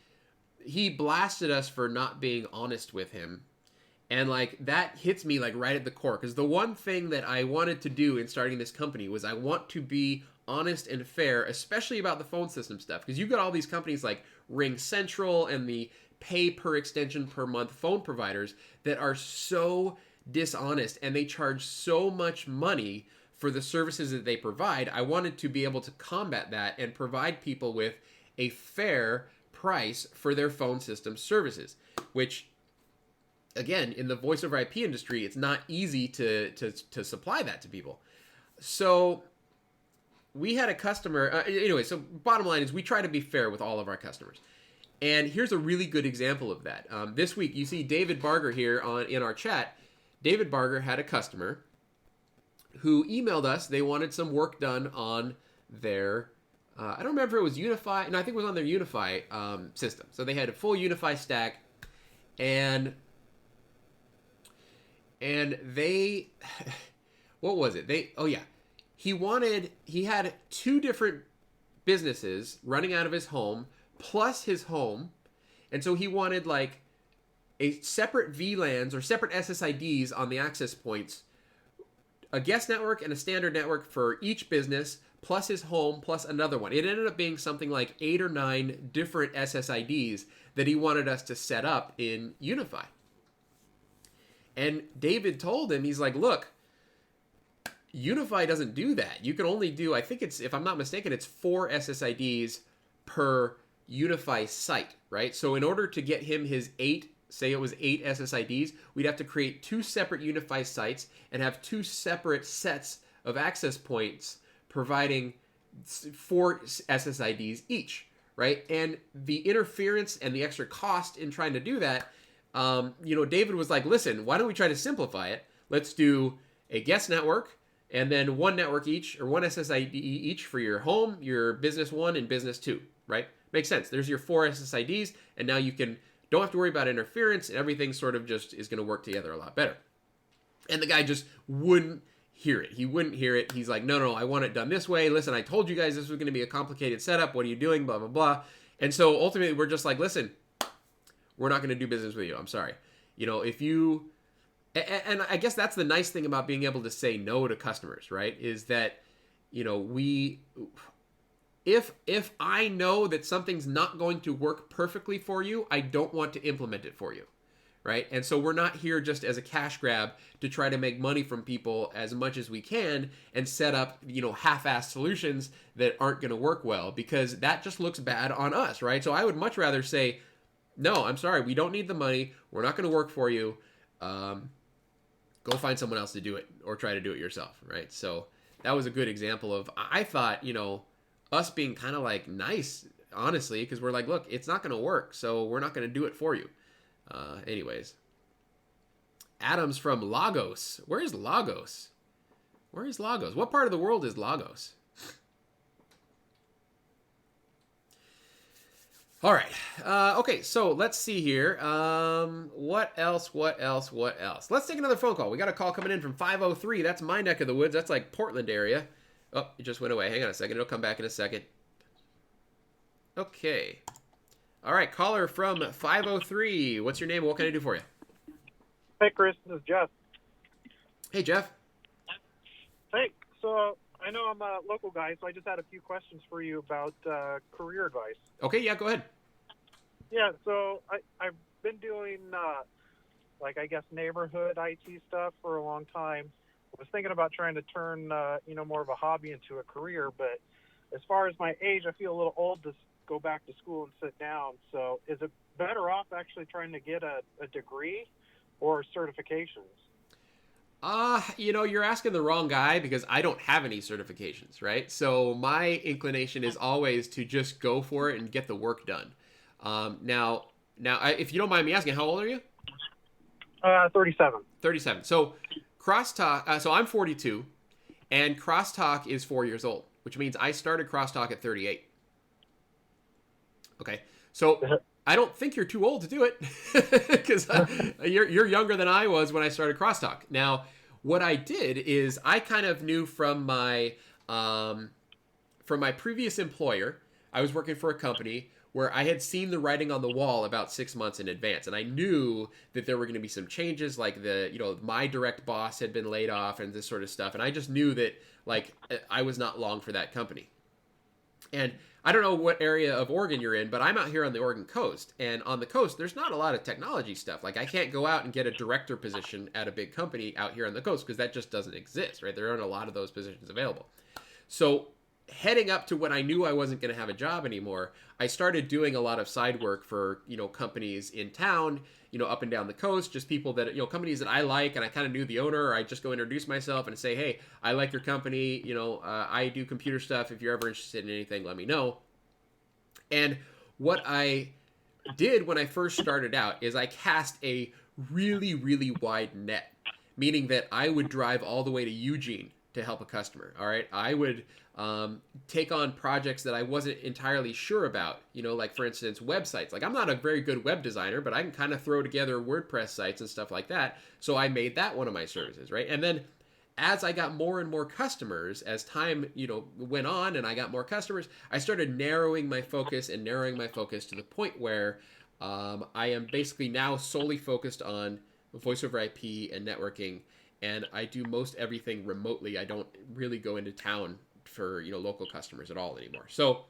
he blasted us for not being honest with him. And like that hits me like right at the core, because the one thing that I wanted to do in starting this company was I want to be honest and fair, especially about the phone system stuff, because you've got all these companies like Ring Central and the pay per extension per month phone providers that are so dishonest, and they charge so much money for the services that they provide. I wanted to be able to combat that and provide people with a fair price for their phone system services, which, again, in the voice over IP industry, it's not easy to supply that to people. So we had a customer, anyway, so bottom line is we try to be fair with all of our customers. And here's a really good example of that. This week, you see David Barger here in our chat. David Barger had a customer who emailed us. They wanted some work done on their, I don't remember if it was Unify. No, I think it was on their Unify system. So they had a full Unify stack, and they, what was it? He had 2 different businesses running out of his home plus his home. And so he wanted like a separate VLANs or separate SSIDs on the access points, a guest network and a standard network for each business, plus his home, plus another one. It ended up being something like 8 or 9 different SSIDs that he wanted us to set up in Unify. And David told him, he's like, look, Unify doesn't do that. You can only do, I think it's, if I'm not mistaken, it's 4 SSIDs per Unify site, right? So in order to get him his 8, say it was 8 SSIDs, we'd have to create 2 separate Unify sites and have 2 separate sets of access points providing 4 SSIDs each, right? And the interference and the extra cost in trying to do that, David was like, listen, why don't we try to simplify it? Let's do a guest network and then 1 network each, or 1 SSID each for your home, your business 1, and business 2, right? Makes sense. There's your 4 SSIDs, and now you don't have to worry about interference, and everything sort of just is going to work together a lot better. And the guy just wouldn't hear it. He wouldn't hear it. He's like, no, I want it done this way. Listen, I told you guys this was going to be a complicated setup. What are you doing? Blah, blah, blah. And so ultimately, we're just like, listen, we're not going to do business with you. I'm sorry. If you... And I guess that's the nice thing about being able to say no to customers, right? Is that, if I know that something's not going to work perfectly for you, I don't want to implement it for you, right? And so we're not here just as a cash grab to try to make money from people as much as we can and set up, half-assed solutions that aren't going to work well, because that just looks bad on us, right? So I would much rather say, no, I'm sorry, we don't need the money. We're not going to work for you. Go find someone else to do it, or try to do it yourself, right? So that was a good example of, I thought, us being kind of like nice, honestly, because we're like, look, it's not going to work, so we're not going to do it for you. Anyways. Adam's from Lagos. Where is Lagos? Where is Lagos? What part of the world is Lagos? All right. Okay, so let's see here. What else? Let's take another phone call. We got a call coming in from 503. That's my neck of the woods. That's like Portland area. Oh, it just went away. Hang on a second. It'll come back in a second. Okay. All right, caller from 503. What's your name? What can I do for you? Hey, Chris. This is Jeff. Hey, Jeff. Hey, so I know I'm a local guy, so I just had a few questions for you about career advice. Okay, yeah, go ahead. Yeah, so I've been doing, neighborhood IT stuff for a long time. I was thinking about trying to turn, more of a hobby into a career, but as far as my age, I feel a little old to go back to school and sit down. So is it better off actually trying to get a degree or certifications? You're asking the wrong guy, because I don't have any certifications, right? So my inclination is always to just go for it and get the work done. Now, if you don't mind me asking, how old are you? 37. 37. So Crosstalk, so I'm 42, and Crosstalk is 4 years old, which means I started Crosstalk at 38. Okay, so I don't think you're too old to do it, because you're younger than I was when I started Crosstalk. Now, what I did is I kind of knew from my previous employer, I was working for a company where I had seen the writing on the wall about 6 months in advance, and I knew that there were going to be some changes, like my direct boss had been laid off and this sort of stuff, and I just knew that I was not long for that company. And I don't know what area of Oregon you're in, but I'm out here on the Oregon coast. And on the coast, there's not a lot of technology stuff. Like, I can't go out and get a director position at a big company out here on the coast, because that just doesn't exist, right? There aren't a lot of those positions available. So heading up to when I knew I wasn't going to have a job anymore, I started doing a lot of side work for, companies in town, up and down the coast, just people that, companies that I like, and I kind of knew the owner, or I just go introduce myself and say, hey, I like your company, I do computer stuff. If you're ever interested in anything, let me know. And what I did when I first started out is I cast a really, really wide net, meaning that I would drive all the way to Eugene to help a customer. All right. I would take on projects that I wasn't entirely sure about, like, for instance, websites. Like, I'm not a very good web designer, but I can kind of throw together WordPress sites and stuff like that. So I made that one of my services, right? And then as I got more and more customers, as time, went on and I got more customers, I started narrowing my focus to the point where I am basically now solely focused on voice over IP and networking, and I do most everything remotely. I don't really go into town for, local customers at all anymore. So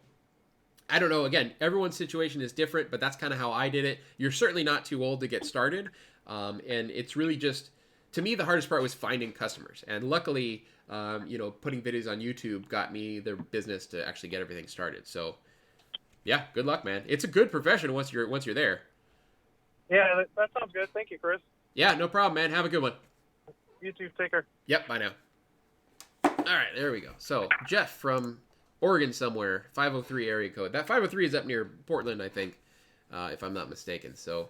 I don't know. Again, everyone's situation is different, but that's kind of how I did it. You're certainly not too old to get started. And it's really just, to me, the hardest part was finding customers. And luckily, putting videos on YouTube got me the business to actually get everything started. So yeah, good luck, man. It's a good profession once you're there. Yeah, that sounds good. Thank you, Chris. Yeah, no problem, man. Have a good one. You too. Take care. Yep, bye now. All right, there we go. So Jeff from Oregon somewhere, 503 area code. That 503 is up near Portland, I think, if I'm not mistaken. So,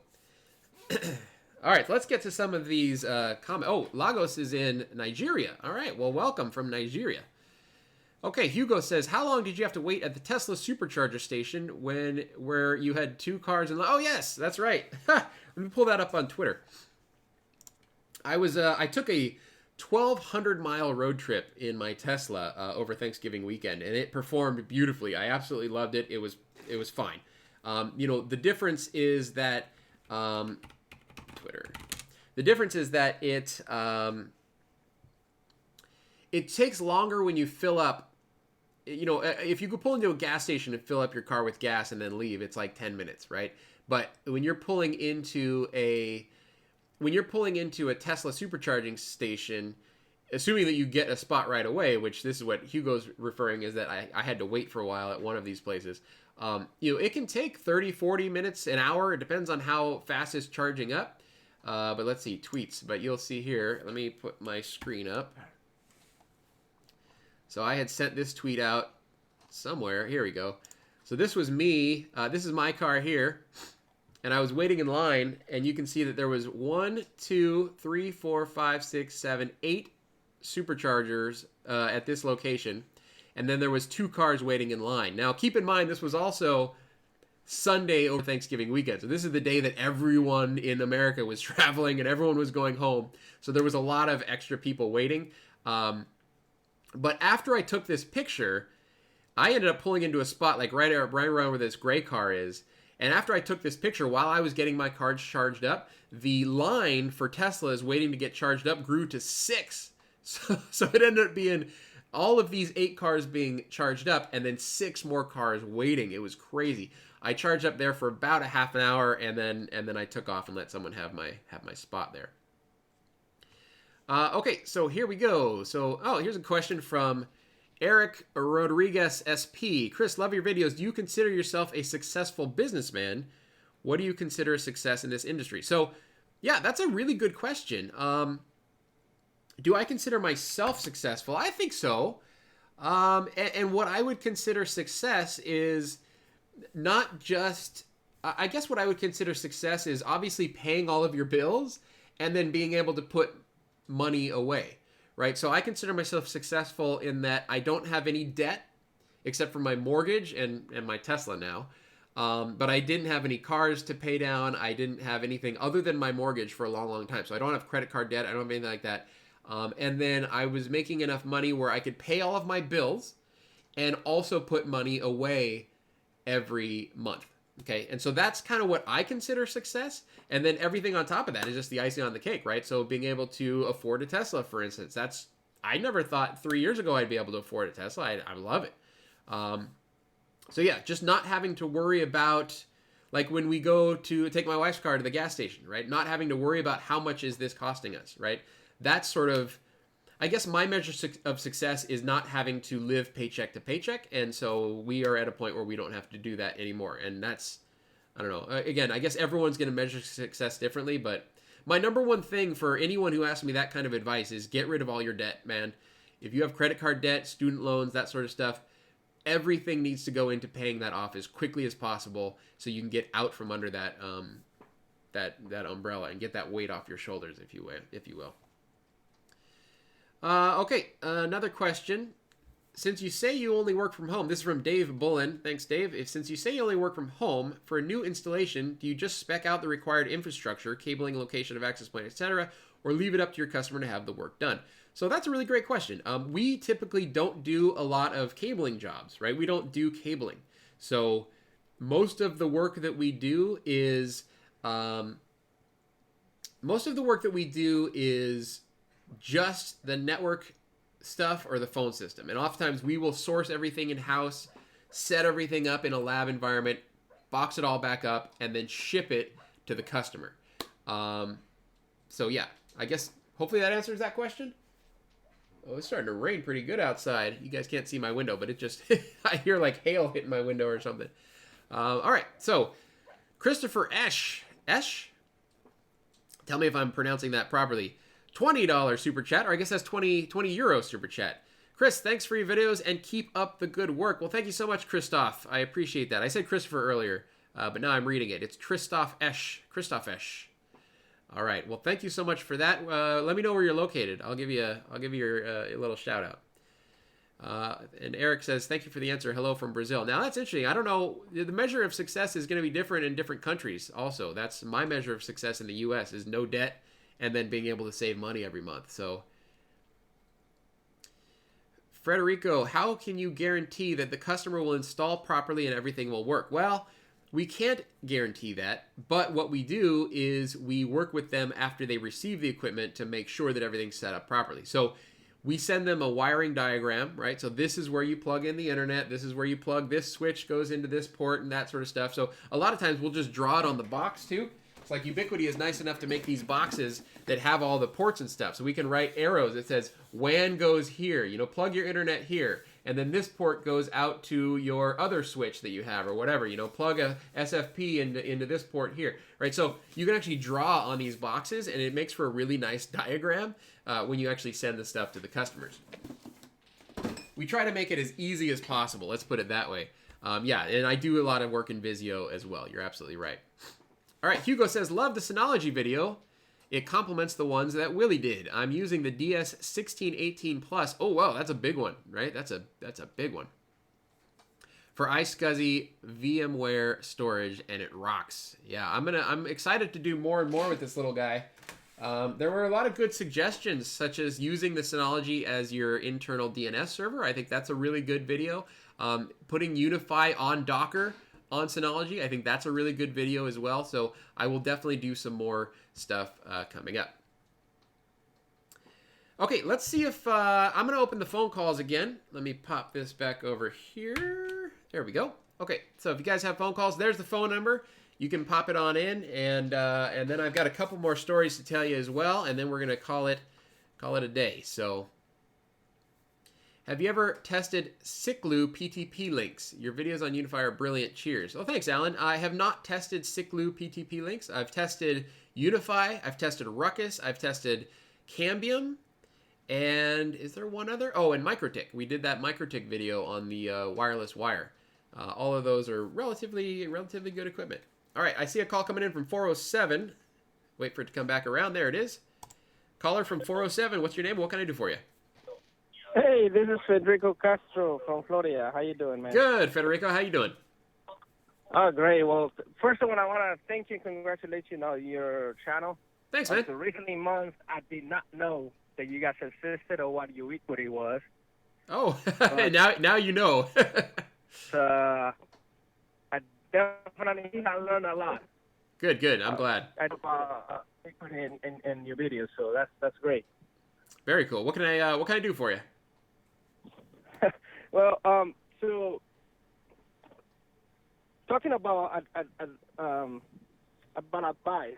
all right, let's get to some of these comments. Oh, Lagos is in Nigeria. All right, well, welcome from Nigeria. Okay, Hugo says, how long did you have to wait at the Tesla supercharger station where you had 2 cars? Oh, yes, that's right. Let me pull that up on Twitter. I took a 1,200-mile road trip in my Tesla over Thanksgiving weekend, and it performed beautifully. I absolutely loved it. It was fine. The difference is that Twitter. The difference is that it takes longer when you fill up. If you could pull into a gas station and fill up your car with gas and then leave, it's like 10 minutes, right? But when you're pulling into a Tesla supercharging station, assuming that you get a spot right away, which this is what Hugo's referring is that I had to wait for a while at one of these places. It can take 30, 40 minutes, an hour. It depends on how fast it's charging up. But let's see, tweets. But you'll see here, let me put my screen up. So I had sent this tweet out somewhere. Here we go. So this was me. This is my car here. And I was waiting in line, and you can see that there was 1, 2, 3, 4, 5, 6, 7, 8 superchargers at this location. And then there was 2 cars waiting in line. Now, keep in mind, this was also Sunday over Thanksgiving weekend. So this is the day that everyone in America was traveling and everyone was going home. So there was a lot of extra people waiting. But after I took this picture, I ended up pulling into a spot like right around where this gray car is. And after I took this picture, while I was getting my cars charged up, the line for Teslas waiting to get charged up grew to 6. So it ended up being all of these 8 cars being charged up and then 6 more cars waiting. It was crazy. I charged up there for about a half an hour, and then I took off and let someone have my spot there. Okay, so here we go. So, here's a question from Eric Rodriguez SP. Chris, love your videos. Do you consider yourself a successful businessman? What do you consider a success in this industry? So, yeah, that's a really good question. Do I consider myself successful? I think so. And what I would consider success is not just, I guess what I would consider success is obviously paying all of your bills and then being able to put money away. Right, so I consider myself successful in that I don't have any debt except for my mortgage and my Tesla now. But I didn't have any cars to pay down. I didn't have anything other than my mortgage for a long, long time. So I don't have credit card debt. I don't have anything like that. And then I was making enough money where I could pay all of my bills and also put money away every month. Okay, and so that's kind of what I consider success. And then everything on top of that is just the icing on the cake, right? So being able to afford a Tesla, for instance, I never thought 3 years ago I'd be able to afford a Tesla. I love it. So yeah, just not having to worry about, like when we go to take my wife's car to the gas station, right? Not having to worry about how much is this costing us, right? That's sort of, I guess my measure of success is not having to live paycheck to paycheck. And so we are at a point where we don't have to do that anymore. And that's, I don't know. Again, I guess everyone's going to measure success differently, but my number one thing for anyone who asks me that kind of advice is get rid of all your debt, man. If you have credit card debt, student loans, that sort of stuff, everything needs to go into paying that off as quickly as possible so you can get out from under that that umbrella and get that weight off your shoulders, if you will. Okay, another question. since you say you only work from home, this is from Dave Bullen. Thanks, Dave. Since you say you only work from home, for a new installation, do you just spec out the required infrastructure, cabling, location of access point, etc., or leave it up to your customer to have the work done? So that's a really great question. We typically don't do a lot of cabling jobs, right? We don't do cabling. So most of the work that we do is just the network stuff or the phone system. And oftentimes we will source everything in-house, set everything up in a lab environment, box it all back up, and then ship it to the customer. So yeah, I guess hopefully that answers that question. Oh, it's starting to rain pretty good outside. You guys can't see my window, but it just, I hear like hail hitting my window or something. All right, so Christopher Esch, tell me if I'm pronouncing that properly. $20 super chat, or I guess that's 20 euro super chat. Chris, thanks for your videos and keep up the good work. Well, thank you so much, Christoph. I appreciate that. I said Christopher earlier, but now I'm reading it. It's Christoph Esch. All right. Well, thank you so much for that. Let me know where you're located. I'll give you a little shout out. And Eric says, thank you for the answer. Hello from Brazil. Now, that's interesting. I don't know. The measure of success is going to be different in different countries also. That's my measure of success in the U.S. is no debt and then being able to save money every month. So, Frederico, how can you guarantee that the customer will install properly and everything will work? Well, we can't guarantee that, but what we do is we work with them after they receive the equipment to make sure that everything's set up properly. So we send them a wiring diagram, right? So this is where you plug in the internet. This is where you plug this switch goes into this port and that sort of stuff. So a lot of times we'll just draw it on the box too. It's like Ubiquiti is nice enough to make these boxes that have all the ports and stuff. So we can write arrows that says WAN goes here, plug your internet here. And then this port goes out to your other switch that you have or whatever, plug a SFP into this port here, right? So you can actually draw on these boxes and it makes for a really nice diagram when you actually send the stuff to the customers. We try to make it as easy as possible. Let's put it that way. Yeah, and I do a lot of work in Visio as well. You're absolutely right. All right, Hugo says, love the Synology video. It complements the ones that Willie did. I'm using the DS1618 Plus. Oh, wow, that's a big one, right? That's a big one. For iSCSI VMware storage, and it rocks. Yeah, I'm excited to do more and more with this little guy. There were a lot of good suggestions, such as using the Synology as your internal DNS server. I think that's a really good video. Putting Unify on Docker on Synology, I think that's a really good video as well. So I will definitely do some more stuff coming up. Okay, let's see if I'm going to open the phone calls again. Let me pop this back over here. There we go. Okay, so if you guys have phone calls, there's the phone number. You can pop it on in, and then I've got a couple more stories to tell you as well, and then we're going to call it a day. So, have you ever tested Ciclu PTP links? Your videos on Unify are brilliant. Cheers. Oh, thanks, Alan. I have not tested Ciclu PTP links. I've tested Unify. I've tested Ruckus. I've tested Cambium. And is there one other? Oh, and MikroTik. We did that MikroTik video on the wireless wire. All of those are relatively good equipment. All right, I see a call coming in from 407. Wait for it to come back around. There it is. Caller from 407. What's your name? What can I do for you? Hey, this is Federico Castro from Florida. How you doing, man? Good, Federico. How you doing? Oh, great. Well, first of all, I want to thank you and congratulate you on your channel. Thanks, man. So recently months, I did not know that you guys existed or what Ubiquiti was. Oh, now you know. I definitely learned a lot. Good. I'm glad. In your videos, so that's great. Very cool. What can I do for you? Well, so talking about advice.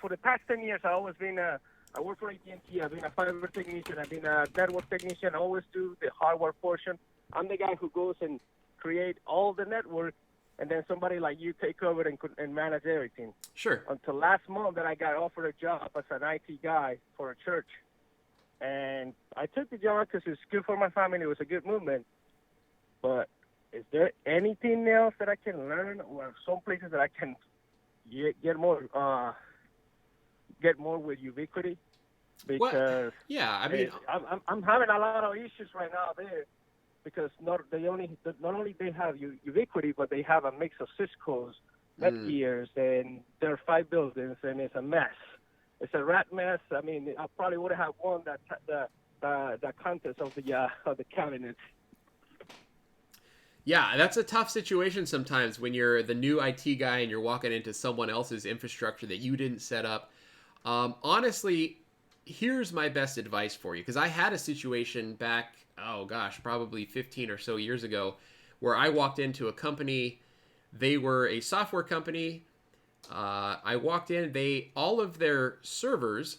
For the past 10 years, I work for AT&T. I've been a fiber technician. I've been a network technician. I always do the hardware portion. I'm the guy who goes and create all the network, and then somebody like you take over and manage everything. Sure. Until last month that I got offered a job as an IT guy for a church. And I took the job because it was good for my family. It was a good movement. But is there anything else that I can learn, or some places that I can get more with Ubiquiti? because yeah, I mean, I'm having a lot of issues right now there because not only they have Ubiquity, but they have a mix of Cisco's, Netgears, and there are 5 buildings, and it's a mess. It's a rat mess. I mean, I probably would have won the contest of the cabinets. Yeah, that's a tough situation sometimes when you're the new IT guy and you're walking into someone else's infrastructure that you didn't set up. Honestly, here's my best advice for you, because I had a situation back, oh gosh, probably 15 or so years ago, where I walked into a company. They were a software company. I walked in, all of their servers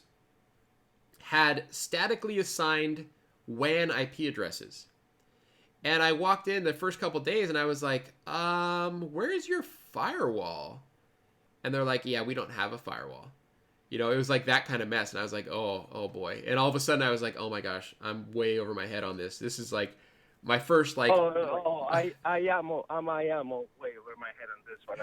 had statically assigned WAN IP addresses. And I walked in the first couple days and I was like, where is your firewall? And they're like, yeah, we don't have a firewall. You know, it was like that kind of mess. And I was like, oh boy. And all of a sudden I was like, oh my gosh, I'm way over my head on this. This is like my first like. I am way over my head on this one.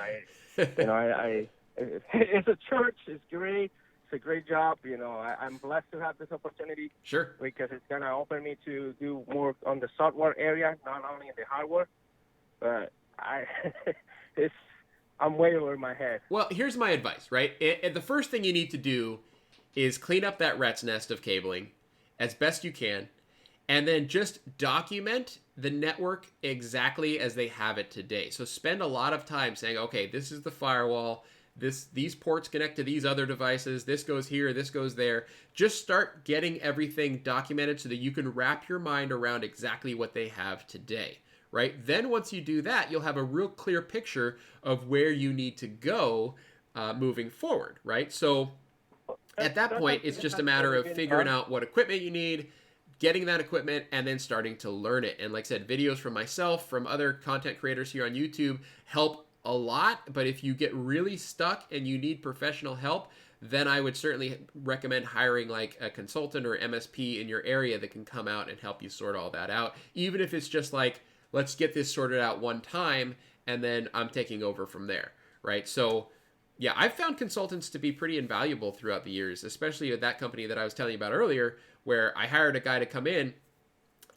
It's a church. It's great. It's a great job. You know, I'm blessed to have this opportunity. Sure. Because it's gonna open me to do more on the software area, not only in the hardware. But I'm way over my head. Well, here's my advice, right? The first thing you need to do is clean up that rat's nest of cabling as best you can, and then just document the network exactly as they have it today. So spend a lot of time saying, okay, this is the firewall. These ports connect to these other devices. This goes here. This goes there. Just start getting everything documented so that you can wrap your mind around exactly what they have today. Right? Then once you do that, you'll have a real clear picture of where you need to go moving forward, right? So at that point, it's just a matter of figuring out what equipment you need, getting that equipment, and then starting to learn it. And like I said, videos from myself, from other content creators here on YouTube help a lot. But if you get really stuck and you need professional help, then I would certainly recommend hiring like a consultant or MSP in your area that can come out and help you sort all that out. Even if it's just like, let's get this sorted out one time, and then I'm taking over from there, right? So, yeah, I've found consultants to be pretty invaluable throughout the years, especially at that company that I was telling you about earlier, where I hired a guy to come in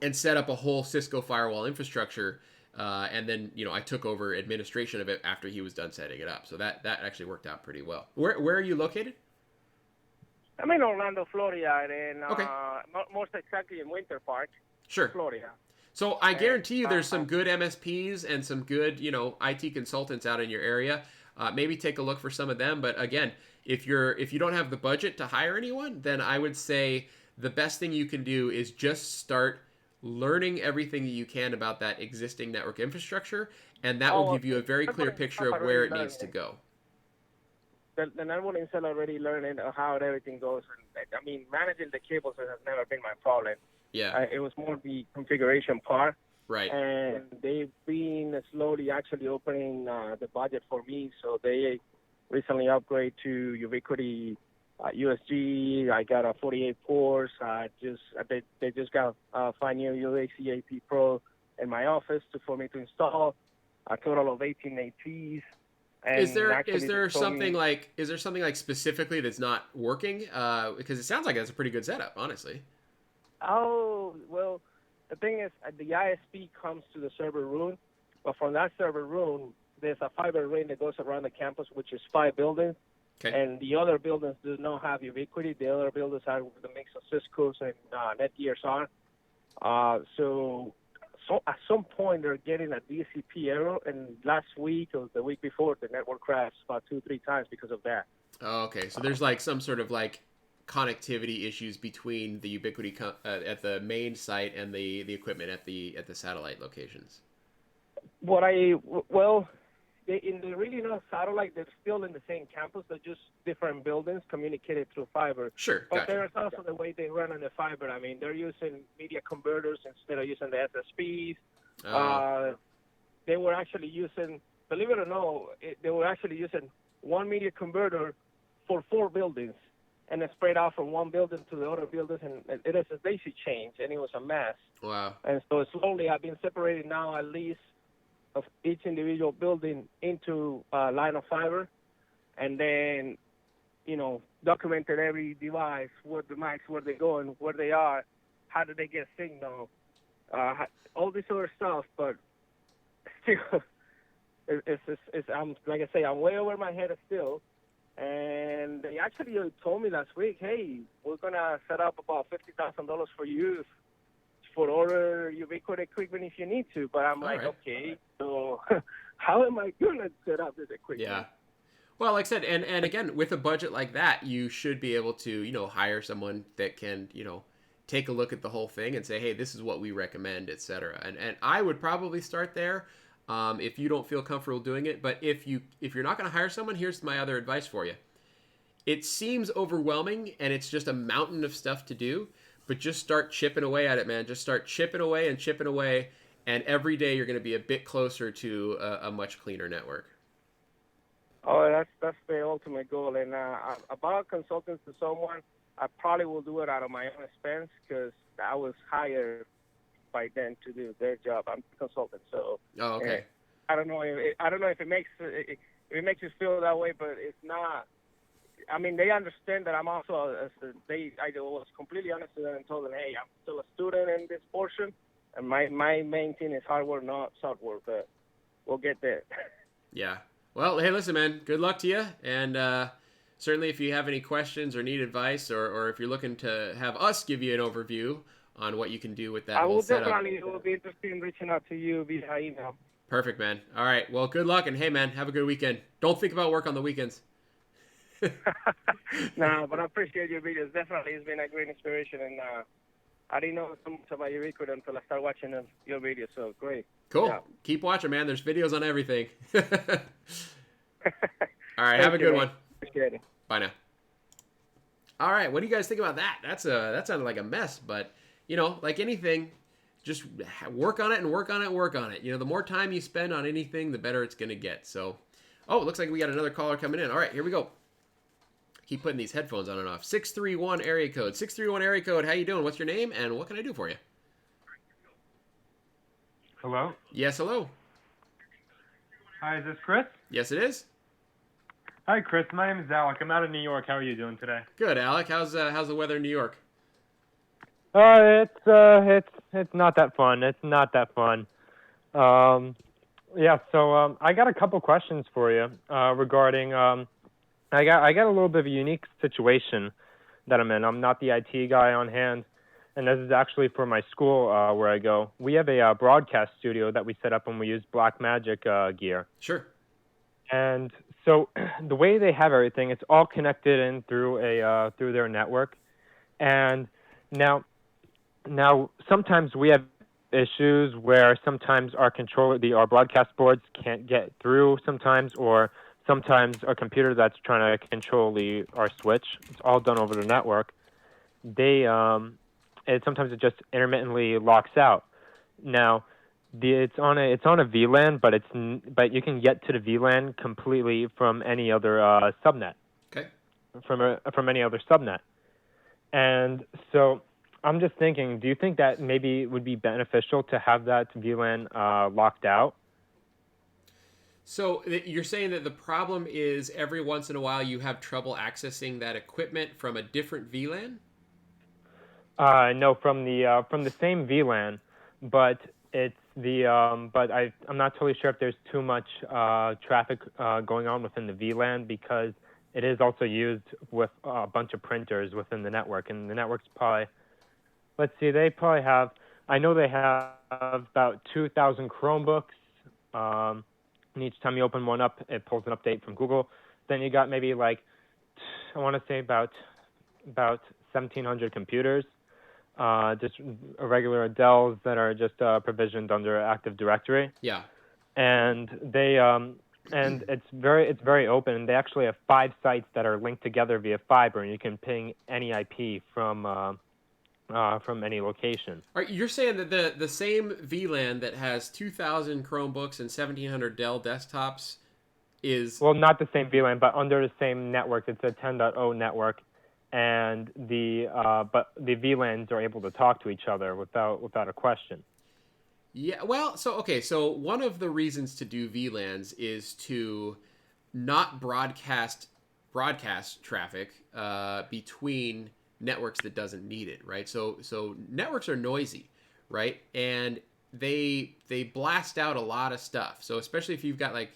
and set up a whole Cisco firewall infrastructure, and then, you know, I took over administration of it after he was done setting it up. So that actually worked out pretty well. Where are you located? I'm in Orlando, Florida, and Okay. Most exactly in Winter Park, Sure. Florida. So I guarantee you there's some good MSPs and some good, you know, IT consultants out in your area. Maybe take a look for some of them. But again, if you don't have the budget to hire anyone, then I would say the best thing you can do is just start learning everything that you can about that existing network infrastructure, and that will give you a very clear picture of where it needs to go. The network is already learning how everything goes. And, I mean, managing the cables has never been my problem. Yeah. It was more the configuration part. Right. And they've been slowly actually opening the budget for me. So they recently upgraded to Ubiquity USG. I got a 48 ports. They just got 5 new UAC AP Pro in my office for me to install. A total of 18 APs. And is there something like specifically that's not working? Because it sounds like that's a pretty good setup, honestly. Oh, well, the thing is, the ISP comes to the server room, but from that server room, there's a fiber ring that goes around the campus, which is 5 buildings. Okay. And the other buildings do not have Ubiquity. The other buildings are with a mix of Cisco's and Netgears are. So at some point, they're getting a DCP error, and last week or the week before, the network crashed about 2-3 times because of that. Oh, okay. So there's like some sort of like connectivity issues between the Ubiquity at the main site and the equipment at the satellite locations. They're really not satellite. They're still in the same campus. They're just different buildings communicated through fiber. Sure. But Gotcha. there's also the way they run on the fiber. I mean, they're using media converters instead of using the SSPs. They were actually using, believe it or not, they were actually using one media converter for 4 buildings, and it spread out from one building to the other buildings, and it is a daisy chain, and it was a mess. Wow. And so slowly I've been separating now at least of each individual building into a line of fiber, and then documented every device, what the mics, where they go and where they are, how do they get signal, all this other stuff. But still, I'm like I say, I'm way over my head still. And they actually told me last week, hey, we're gonna set up about $50,000 for you for order ubiquitous equipment if you need to. But I'm like, right. okay, so how am I gonna set up this equipment? Yeah. Well, like I said, and again, with a budget like that, you should be able to, hire someone that can, take a look at the whole thing and say, hey, this is what we recommend, etc. And I would probably start there if you don't feel comfortable doing it. But if you're not going to hire someone, here's my other advice for you. It seems overwhelming and it's just a mountain of stuff to do, but just start chipping away at it, man. Just start chipping away, and every day you're going to be a bit closer to a much cleaner network. Oh, that's the ultimate goal. And about consulting to someone, I probably will do it out of my own expense because I was hired by them to do their job. I'm a consultant, so. Oh, okay. I don't know if it makes you feel that way, but it's not. I mean, they understand that I'm also I was completely honest with them and told them, hey, I'm still a student in this portion, and my main thing is hardware, not software. But we'll get there. Yeah. Well, hey, listen, man, good luck to you. And certainly if you have any questions or need advice or if you're looking to have us give you an overview on what you can do with that I will setup. definitely will be interested in reaching out to you via email. Perfect, man. All right. Well, good luck. And, hey, man, have a good weekend. Don't think about work on the weekends. No, but I appreciate your videos. Definitely, it's been a great inspiration. And I didn't know so much about your record until I started watching your videos. So, great. Cool. Yeah. Keep watching, man. There's videos on everything. All right. Have a good one. Appreciate it. Bye now. All right. What do you guys think about that? That sounded like a mess, but, like anything, just work on it and work on it and work on it. The more time you spend on anything, the better it's going to get. So, it looks like we got another caller coming in. All right. Here we go. Keep putting these headphones on and off. 631 area code. 631 area code. How you doing? What's your name? And what can I do for you? Hello? Yes, hello. Hi, is this Chris? Yes, it is. Hi, Chris. My name is Alec. I'm out of New York. How are you doing today? Good, Alec. How's the weather in New York? It's not that fun. It's not that fun. Yeah. So I got a couple questions for you regarding. I got a little bit of a unique situation that I'm in. I'm not the IT guy on hand, and this is actually for my school where I go. We have a broadcast studio that we set up and we use Blackmagic gear. Sure. And so the way they have everything, it's all connected in through through their network. And now sometimes we have issues where sometimes our broadcast boards can't get through sometimes, or sometimes a computer that's trying to control our switch. It's all done over the network. Sometimes it just intermittently locks out. Now, it's on a VLAN, but you can get to the VLAN completely from any other subnet. Okay. From any other subnet. And so I'm just thinking, do you think that maybe it would be beneficial to have that VLAN locked out? So you're saying that the problem is every once in a while you have trouble accessing that equipment from a different VLAN? No, from the same VLAN, but it's but I'm not totally sure if there's too much traffic going on within the VLAN, because it is also used with a bunch of printers within the network, and the network's probably, let's see, they probably have, I know they have about 2,000 Chromebooks. And each time you open one up, it pulls an update from Google. Then you got maybe I want to say about 1,700 computers, just regular Dells that are just provisioned under Active Directory. Yeah. And they and it's very open. They actually have 5 sites that are linked together via fiber, and you can ping any IP from any location. All right, you're saying that the same VLAN that has 2,000 Chromebooks and 1,700 Dell desktops is... Well, not the same VLAN, but under the same network. It's a 10.0 network, and but the VLANs are able to talk to each other without a question. Yeah, well, so one of the reasons to do VLANs is to not broadcast broadcast traffic between networks that doesn't need it, right? So networks are noisy, right? And they blast out a lot of stuff. So especially if you've got like,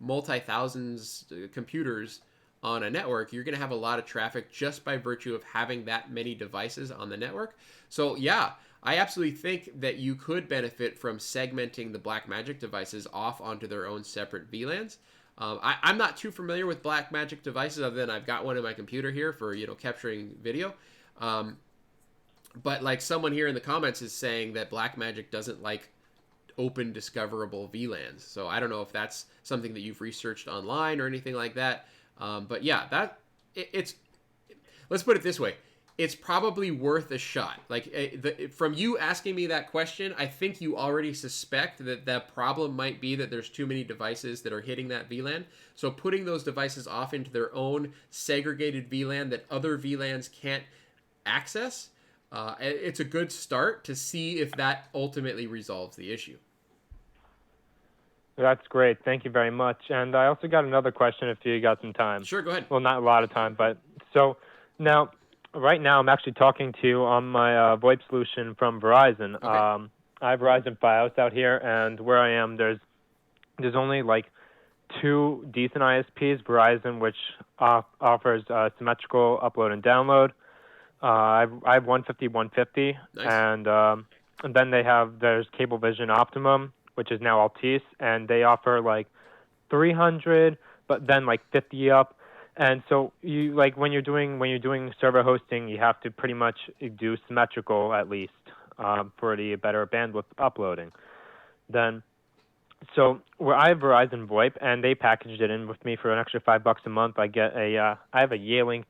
multi-thousands computers on a network, you're going to have a lot of traffic just by virtue of having that many devices on the network. So yeah, I absolutely think that you could benefit from segmenting the Blackmagic devices off onto their own separate VLANs. I'm not too familiar with Blackmagic devices other than I've got one in my computer here for, capturing video. But like someone here in the comments is saying that Blackmagic doesn't like open discoverable VLANs. So I don't know if that's something that you've researched online or anything like that. But yeah, it's let's put it this way. It's probably worth a shot. Like from you asking me that question, I think you already suspect that the problem might be that there's too many devices that are hitting that VLAN. So putting those devices off into their own segregated VLAN that other VLANs can't access, it's a good start to see if that ultimately resolves the issue. That's great. Thank you very much. And I also got another question if you got some time. Sure, go ahead. Well, not a lot of time, but so now, right now I'm actually talking to you on my VoIP solution from Verizon. Okay. I have Verizon Fios out here, and where I am, there's only like 2 decent ISPs. Verizon, which offers symmetrical upload and download. I have 150, 150, nice. And then there's Cablevision Optimum, which is now Altice, and they offer like 300, but then like 50 up. And so you like when you're doing server hosting, you have to pretty much do symmetrical at least for the better bandwidth uploading. Then, so where I have Verizon VoIP, and they packaged it in with me for an extra $5 a month. I get I have a Yealink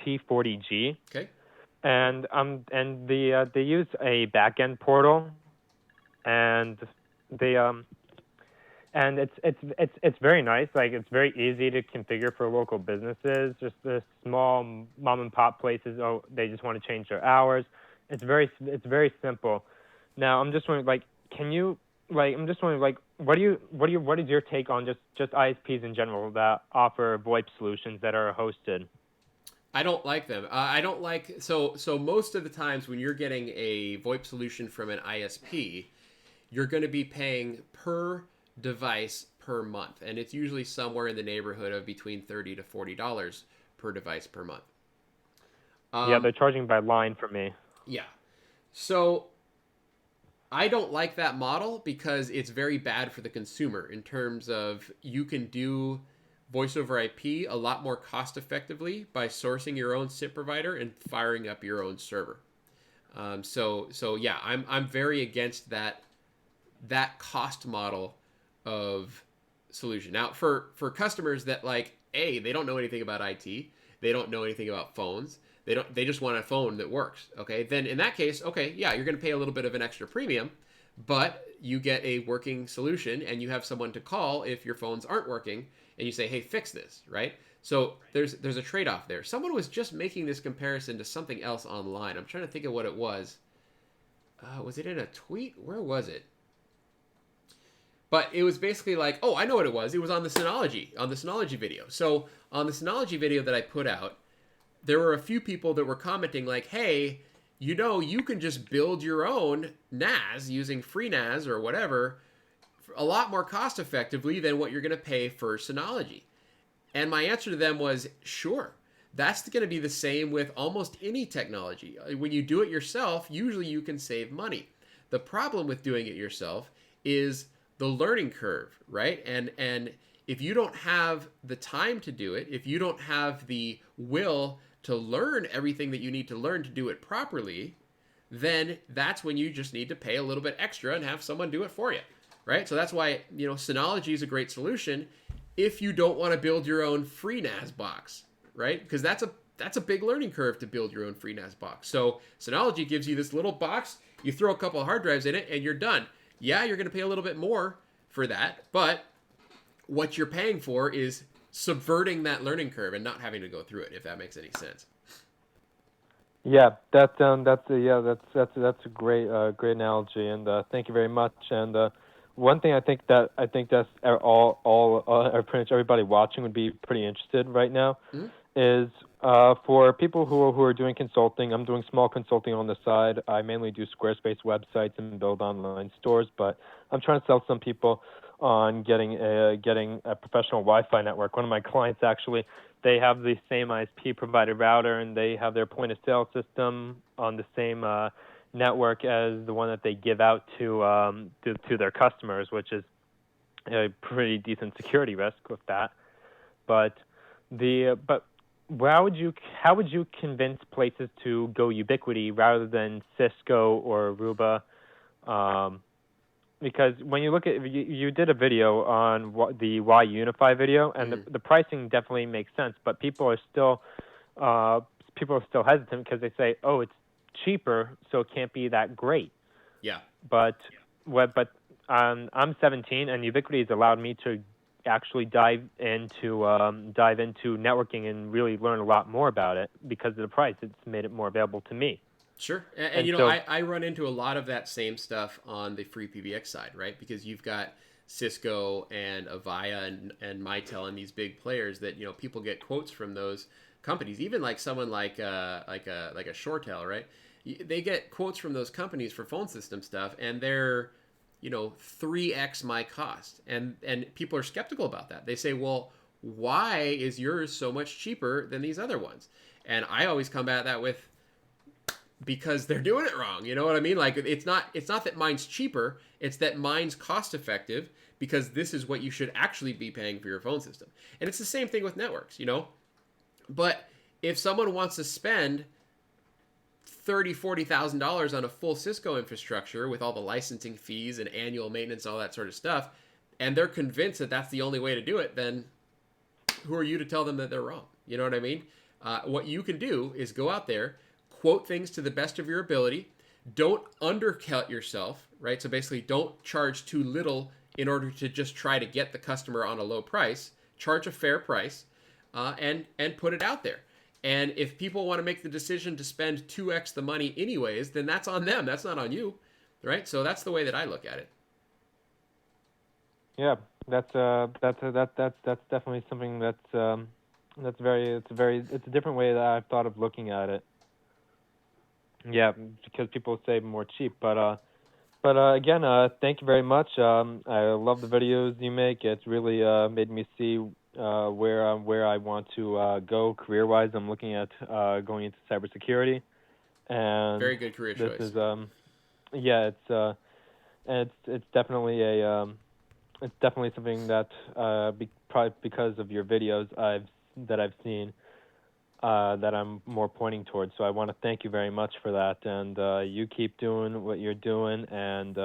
T40G. Okay. And they use a backend portal, and and it's very nice. Like it's very easy to configure for local businesses. Just the small mom and pop places. Oh, they just want to change their hours. It's very simple. Now I'm just wondering, like, I'm just wondering, like, what is your take on just ISPs in general that offer VoIP solutions that are hosted? I don't like them. I don't like so most of the times when you're getting a VoIP solution from an ISP, you're going to be paying per device per month, and it's usually somewhere in the neighborhood of between $30 to $40 per device per month. Yeah, they're charging by line for me. Yeah, so I don't like that model because it's very bad for the consumer in terms of you can do voice over IP a lot more cost effectively by sourcing your own SIP provider and firing up your own server. So yeah, I'm very against that cost model of solution. Now for customers that like they don't know anything about IT, they don't know anything about phones, they just want a phone that works. Okay, then in that case, okay, yeah, you're going to pay a little bit of an extra premium, but you get a working solution and you have someone to call if your phones aren't working. And you say, hey, fix this, right? So there's a trade-off there. Someone was just making this comparison to something else online. I'm trying to think of what it was. Was it in a tweet? Where was it? But it was basically like, oh, I know what it was. It was on the Synology video. So on the Synology video that I put out, there were a few people that were commenting like, hey, you can just build your own NAS using FreeNAS or whatever a lot more cost effectively than what you're going to pay for Synology. And my answer to them was, sure, that's going to be the same with almost any technology. When you do it yourself, usually you can save money. The problem with doing it yourself is the learning curve, right? And if you don't have the time to do it, if you don't have the will to learn everything that you need to learn to do it properly, then that's when you just need to pay a little bit extra and have someone do it for you. Right? So that's why, Synology is a great solution if you don't want to build your own FreeNAS box, right? Because that's a big learning curve to build your own FreeNAS box. So Synology gives you this little box, you throw a couple of hard drives in it, and you're done. Yeah, you're going to pay a little bit more for that, but what you're paying for is subverting that learning curve and not having to go through it, if that makes any sense. Yeah, that's a great analogy, and thank you very much. And one thing I think that's or pretty much everybody watching would be pretty interested right now is for people who are doing consulting. I'm doing small consulting on the side. I mainly do Squarespace websites and build online stores, but I'm trying to sell some people on getting a professional Wi-Fi network. One of my clients actually, they have the same ISP provided router, and they have their point of sale system on the same network as the one that they give out to their customers, which is a pretty decent security risk with that. But how would you convince places to go Ubiquity rather than Cisco or Aruba? Because when you look at, you did a video on the Why Unify video, and the pricing definitely makes sense, but people are still hesitant because they say, oh, it's cheaper, so it can't be that great. Yeah. But I'm 17, and Ubiquity has allowed me to actually dive into networking and really learn a lot more about it because of the price. It's made it more available to me. Sure. And you know, I run into a lot of that same stuff on the free PBX side, right? Because you've got Cisco and Avaya and Mitel and these big players that, you know, people get quotes from those companies. Even like someone like a ShoreTel, right? They get quotes from those companies for phone system stuff, and they're, you know, 3x my cost. And people are skeptical about that. They say, well, why is yours so much cheaper than these other ones? And I always combat that with, because they're doing it wrong. You know what I mean? Like, it's not that mine's cheaper, it's that mine's cost effective, because this is what you should actually be paying for your phone system. And it's the same thing with networks, you know? But if someone wants to spend $30,000-$40,000 on a full Cisco infrastructure with all the licensing fees and annual maintenance, all that sort of stuff, and they're convinced that that's the only way to do it, then who are you to tell them that they're wrong? You know what I mean? What you can do is go out there, quote things to the best of your ability. Don't undercut yourself, right? So basically, don't charge too little in order to just try to get the customer on a low price. Charge a fair price, and put it out there. And if people want to make the decision to spend 2x the money anyways, then that's on them. That's not on you, right? So that's the way that I look at it. Yeah, that's definitely something it's a different way that I've thought of looking at it. Yeah, because people say more cheap, but again, thank you very much. I love the videos you make. It's really made me see where I want to go career-wise. I'm looking at going into cybersecurity, and very good career choice. This is it's definitely it's definitely something that probably because of your videos that I've seen. That I'm more pointing towards. So I want to thank you very much for that, and you keep doing what you're doing, and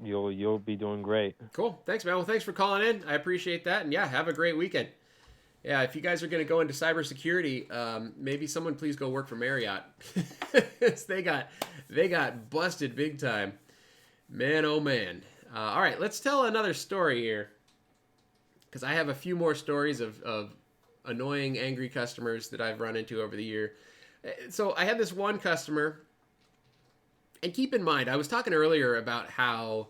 you'll be doing great. Cool. Thanks, man. Well, thanks for calling in. I appreciate that, and yeah, have a great weekend. Yeah, if you guys are going to go into cybersecurity, maybe someone please go work for Marriott. they got busted big time. Man, oh man. All right, let's tell another story here, because I have a few more stories of annoying, angry customers that I've run into over the year. So I had this one customer, and keep in mind, I was talking earlier about how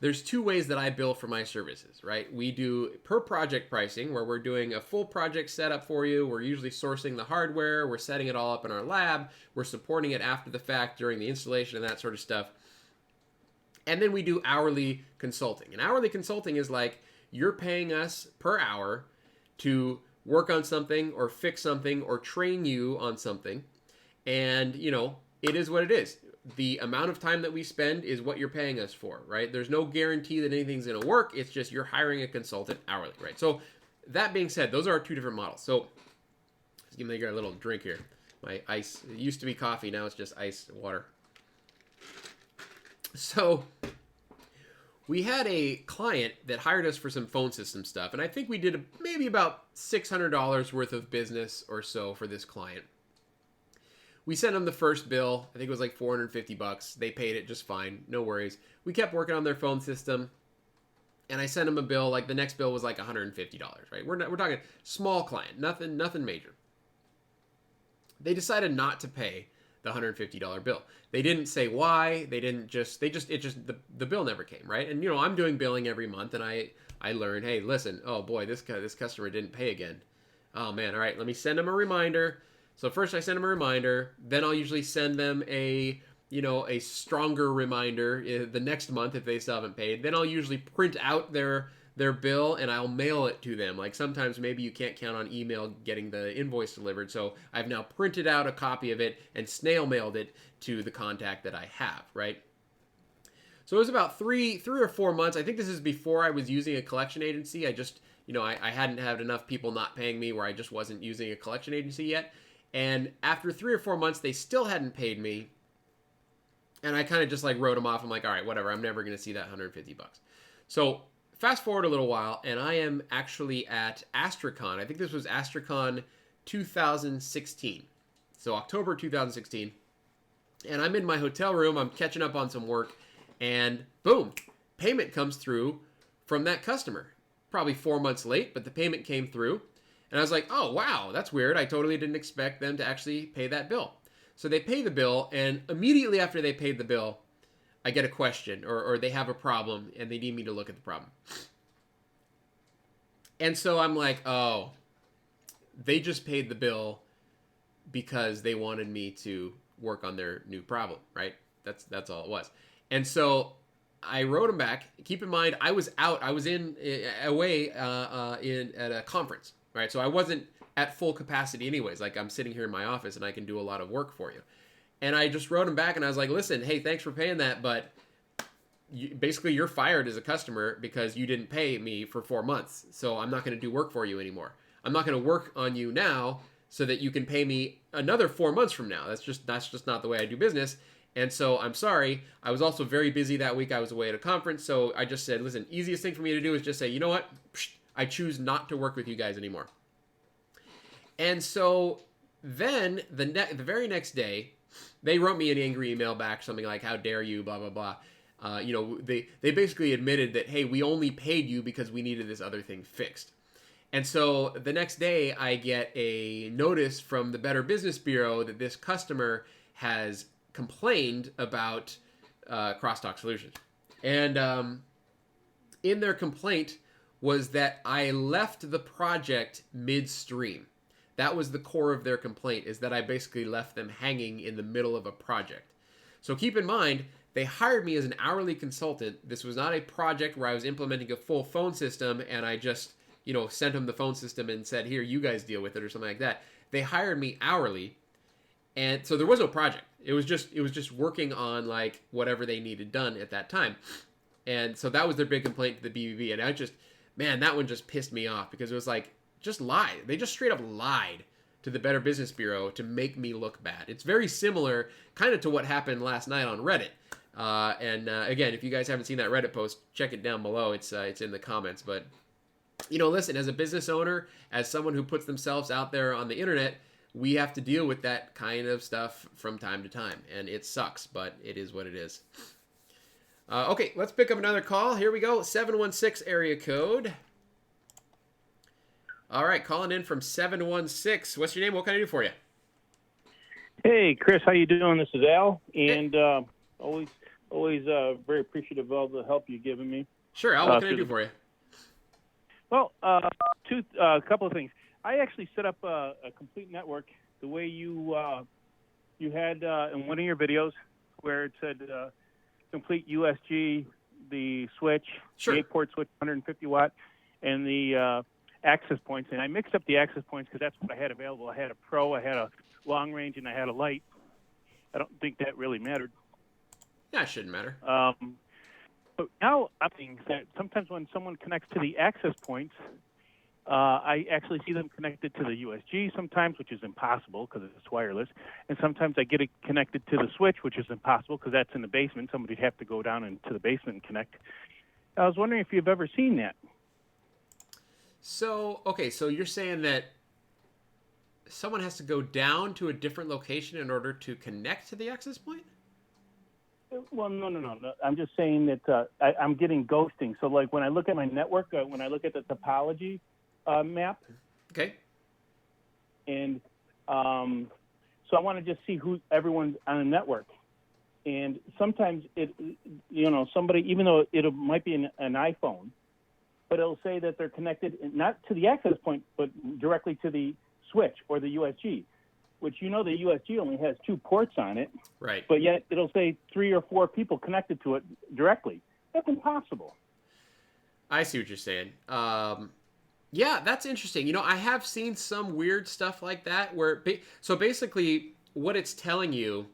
there's two ways that I bill for my services, right? We do per project pricing, where we're doing a full project setup for you. We're usually sourcing the hardware. We're setting it all up in our lab. We're supporting it after the fact during the installation and that sort of stuff. And then we do hourly consulting. And hourly consulting is like, you're paying us per hour to work on something or fix something or train you on something. And, you know, it is what it is. The amount of time that we spend is what you're paying us for, right? There's no guarantee that anything's going to work. It's just you're hiring a consultant hourly, right? So that being said, those are our two different models. So let's give me a little drink here. My ice, it used to be coffee. Now it's just ice water. So we had a client that hired us for some phone system stuff, and I think we did maybe about $600 worth of business or so for this client. We sent them the first bill. I think it was like $450. They paid it just fine. No worries. We kept working on their phone system, and I sent them a bill. Like the next bill was like $150, right? We're talking small client, nothing major. They decided not to pay the $150 bill. They didn't say why. The bill never came, right? And I'm doing billing every month, and I learned, hey, listen, oh boy, this customer didn't pay again. Oh man, all right, let me send them a reminder. So first I send them a reminder, then I'll usually send them a stronger reminder the next month if they still haven't paid. Then I'll usually print out their bill and I'll mail it to them. Like sometimes maybe you can't count on email getting the invoice delivered, so I've now printed out a copy of it and snail mailed it to the contact that I have, right? So it was about three or 4 months. I think this is before I was using a collection agency. I just, I hadn't had enough people not paying me where I just wasn't using a collection agency yet. And after 3 or 4 months, they still hadn't paid me. And I kind of just like wrote them off. I'm like, all right, whatever. I'm never going to see that $150. So fast forward a little while, and I am actually at Astracon. I think this was Astracon 2016. So October 2016. And I'm in my hotel room. I'm catching up on some work. And boom, payment comes through from that customer. Probably 4 months late, but the payment came through. And I was like, oh, wow, that's weird. I totally didn't expect them to actually pay that bill. So they pay the bill, and immediately after they paid the bill, I get a question, or they have a problem, and they need me to look at the problem. And so I'm like, oh, they just paid the bill because they wanted me to work on their new problem, right? That's all it was. And so I wrote them back. Keep in mind, I was out. I was away at a conference, right? So I wasn't at full capacity anyways. Like I'm sitting here in my office and I can do a lot of work for you. And I just wrote him back and I was like, listen, hey, thanks for paying that, but basically you're fired as a customer because you didn't pay me for 4 months. So I'm not going to do work for you anymore. I'm not going to work on you now so that you can pay me another 4 months from now. That's just not the way I do business. And so I'm sorry. I was also very busy that week. I was away at a conference. So I just said, listen, easiest thing for me to do is just say, you know what? I choose not to work with you guys anymore. And so then the very next day, they wrote me an angry email back, something like, how dare you, blah, blah, blah. They basically admitted that, hey, we only paid you because we needed this other thing fixed. And so the next day, I get a notice from the Better Business Bureau that this customer has complained about Crosstalk Solutions. And in their complaint was that I left the project midstream. That was the core of their complaint, is that I basically left them hanging in the middle of a project. So keep in mind, they hired me as an hourly consultant. This was not a project where I was implementing a full phone system and I just, sent them the phone system and said, here, you guys deal with it or something like that. They hired me hourly. And so there was no project. It was just working on like whatever they needed done at that time. And so that was their big complaint to the BBB. And that one just pissed me off because it was like, just lied. They just straight up lied to the Better Business Bureau to make me look bad. It's very similar kind of to what happened last night on Reddit. Again, if you guys haven't seen that Reddit post, check it down below. It's in the comments. But, listen, as a business owner, as someone who puts themselves out there on the internet, we have to deal with that kind of stuff from time to time. And it sucks, but it is what it is. Okay, let's pick up another call. Here we go. 716 area code. All right, calling in from 716. What's your name? What can I do for you? Hey, Chris, how you doing? This is Al, and always very appreciative of all the help you've given me. Sure, Al. What can I do for you? Well, a couple of things. I actually set up a complete network the way you had in one of your videos, where it said complete USG, the switch, sure. the 8-port switch, 150 watt, and the access points. And I mixed up the access points because that's what I had available. I had a Pro, I had a long range, and I had a light. I don't think that really mattered. Yeah, it shouldn't matter. But now I think that sometimes when someone connects to the access points, I actually see them connected to the USG sometimes, which is impossible because it's wireless. And sometimes I get it connected to the switch, which is impossible because that's in the basement. Somebody'd have to go down into the basement and connect. I was wondering if you've ever seen that. So you're saying that someone has to go down to a different location in order to connect to the access point? Well, no. I'm just saying that I'm getting ghosting. So, like, when I look at my network, when I look at the topology map. Okay. And So I want to just see who everyone's on the network. And sometimes somebody, even though it might be an iPhone, but it'll say that they're connected not to the access point, but directly to the switch or the USG, which the USG only has 2 ports on it. Right. But yet it'll say 3 or 4 people connected to it directly. That's impossible. I see what you're saying. Yeah, that's interesting. I have seen some weird stuff like that where, so basically what it's telling you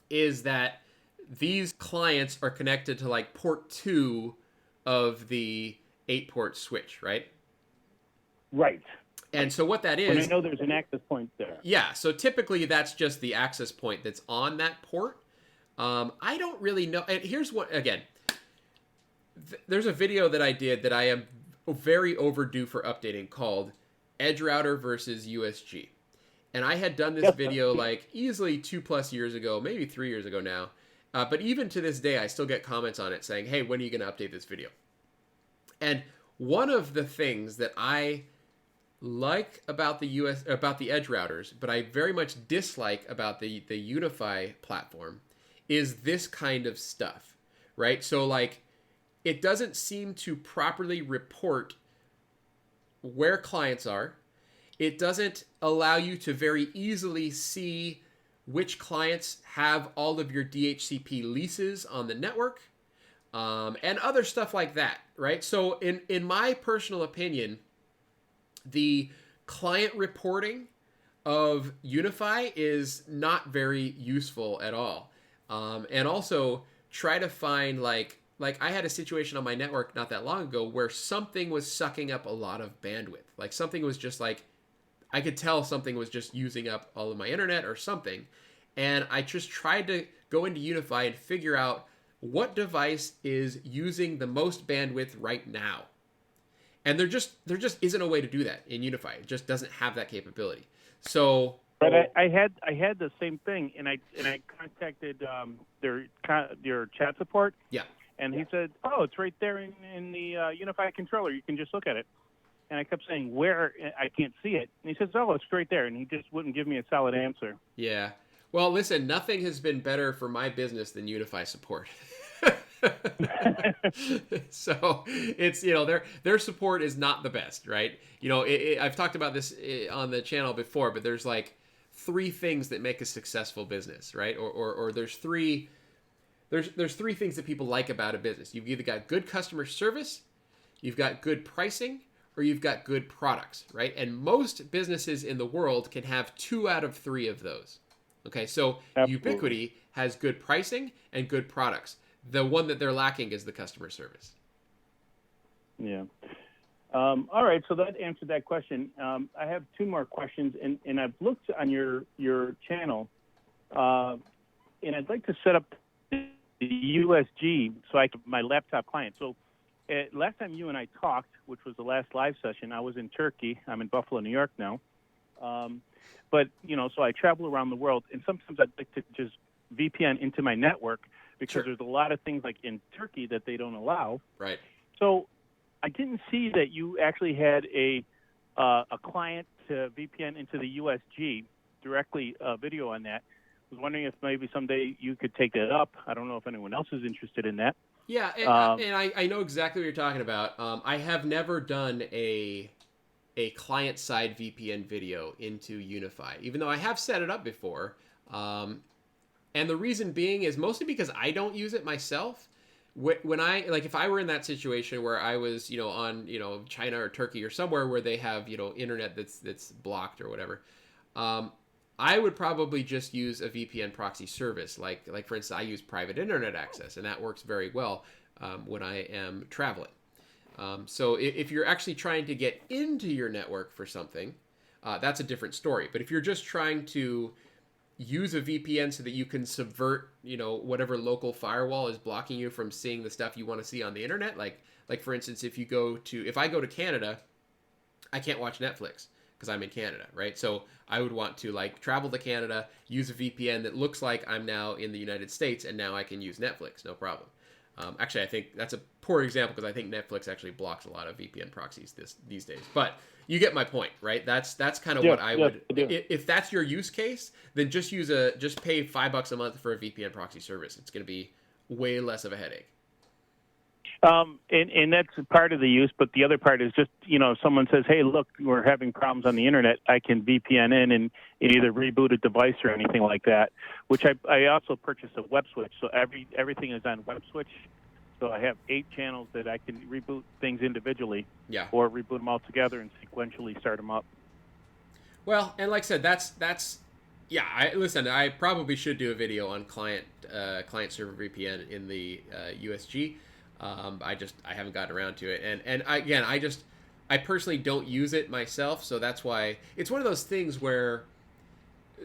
is that these clients are connected to like port 2 of the 8-port switch, right? Right. And so what that is... When I know there's an access point there. Yeah, so typically that's just the access point that's on that port. I don't really know. And here's what, again, there's a video that I did that I am very overdue for updating called Edge Router versus USG. And I had done this video like easily 2+ years ago, maybe 3 years ago now. But even to this day, I still get comments on it saying, hey, when are you going to update this video? And one of the things that I like about the edge routers, but I very much dislike about the Unify platform is this kind of stuff, right? So like, it doesn't seem to properly report where clients are. It doesn't allow you to very easily see which clients have all of your DHCP leases on the network, and other stuff like that, right? So in my personal opinion, the client reporting of Unify is not very useful at all. And also try to find like I had a situation on my network not that long ago where something was sucking up a lot of bandwidth. Like something was just like, I could tell something was just using up all of my internet or something. And I just tried to go into Unify and figure out what device is using the most bandwidth right now. And there just isn't a way to do that in Unify. It just doesn't have that capability. So, but I had the same thing, and I contacted their chat support. Yeah. And he said, "Oh, it's right there in the Unify controller. You can just look at it." And I kept saying, "Where? I can't see it." And he says, "Oh, it's right there." And he just wouldn't give me a solid answer. Yeah. Well, listen, nothing has been better for my business than Unify support. So it's, their support is not the best, right? I've talked about this on the channel before, but there's like 3 things that make a successful business, right? Or there's three things that people like about a business. You've either got good customer service, you've got good pricing, or you've got good products, right? And most businesses in the world can have 2 out of 3 of those. Okay, so Absolutely. Ubiquity has good pricing and good products. The one that they're lacking is the customer service. Yeah. All right, so that answered that question. I have 2 more questions, and I've looked on your channel, and I'd like to set up the USG so I can my laptop client. So last time you and I talked, which was the last live session, I was in Turkey. I'm in Buffalo, New York now. But, so I travel around the world, and sometimes I'd like to just VPN into my network because Sure. there's a lot of things like in Turkey that they don't allow. Right. So I didn't see that you actually had a client to VPN into the USG directly video on that. I was wondering if maybe someday you could take that up. I don't know if anyone else is interested in that. Yeah, and I know exactly what you're talking about. I have never done a client-side VPN video into Unify, even though I have set it up before. And the reason being is mostly because I don't use it myself. When if I were in that situation where I was, on, China or Turkey or somewhere where they have, internet that's blocked or whatever, I would probably just use a VPN proxy service. Like for instance, I use private internet access, and that works very well when I am traveling. So if you're actually trying to get into your network for something, that's a different story. But if you're just trying to use a VPN so that you can subvert, whatever local firewall is blocking you from seeing the stuff you want to see on the internet, like for instance, if I go to Canada, I can't watch Netflix because I'm in Canada, right? So I would want to travel to Canada, use a VPN that looks like I'm now in the United States, and now I can use Netflix, no problem. Actually, I think that's a poor example because I think Netflix actually blocks a lot of VPN proxies these days. But you get my point, right? That's kind of what I would. If that's your use case, then just pay $5 a month for a VPN proxy service. It's going to be way less of a headache. And that's part of the use, but the other part is just, if someone says, hey, look, we're having problems on the internet, I can VPN in and either reboot a device or anything like that, which I also purchased a web switch. So everything is on web switch. So I have 8 channels that I can reboot things individually or reboot them all together and sequentially start them up. Well, and like I said, that's I probably should do a video on client server VPN in the USG. I haven't gotten around to it, and I personally don't use it myself, so that's why it's one of those things where,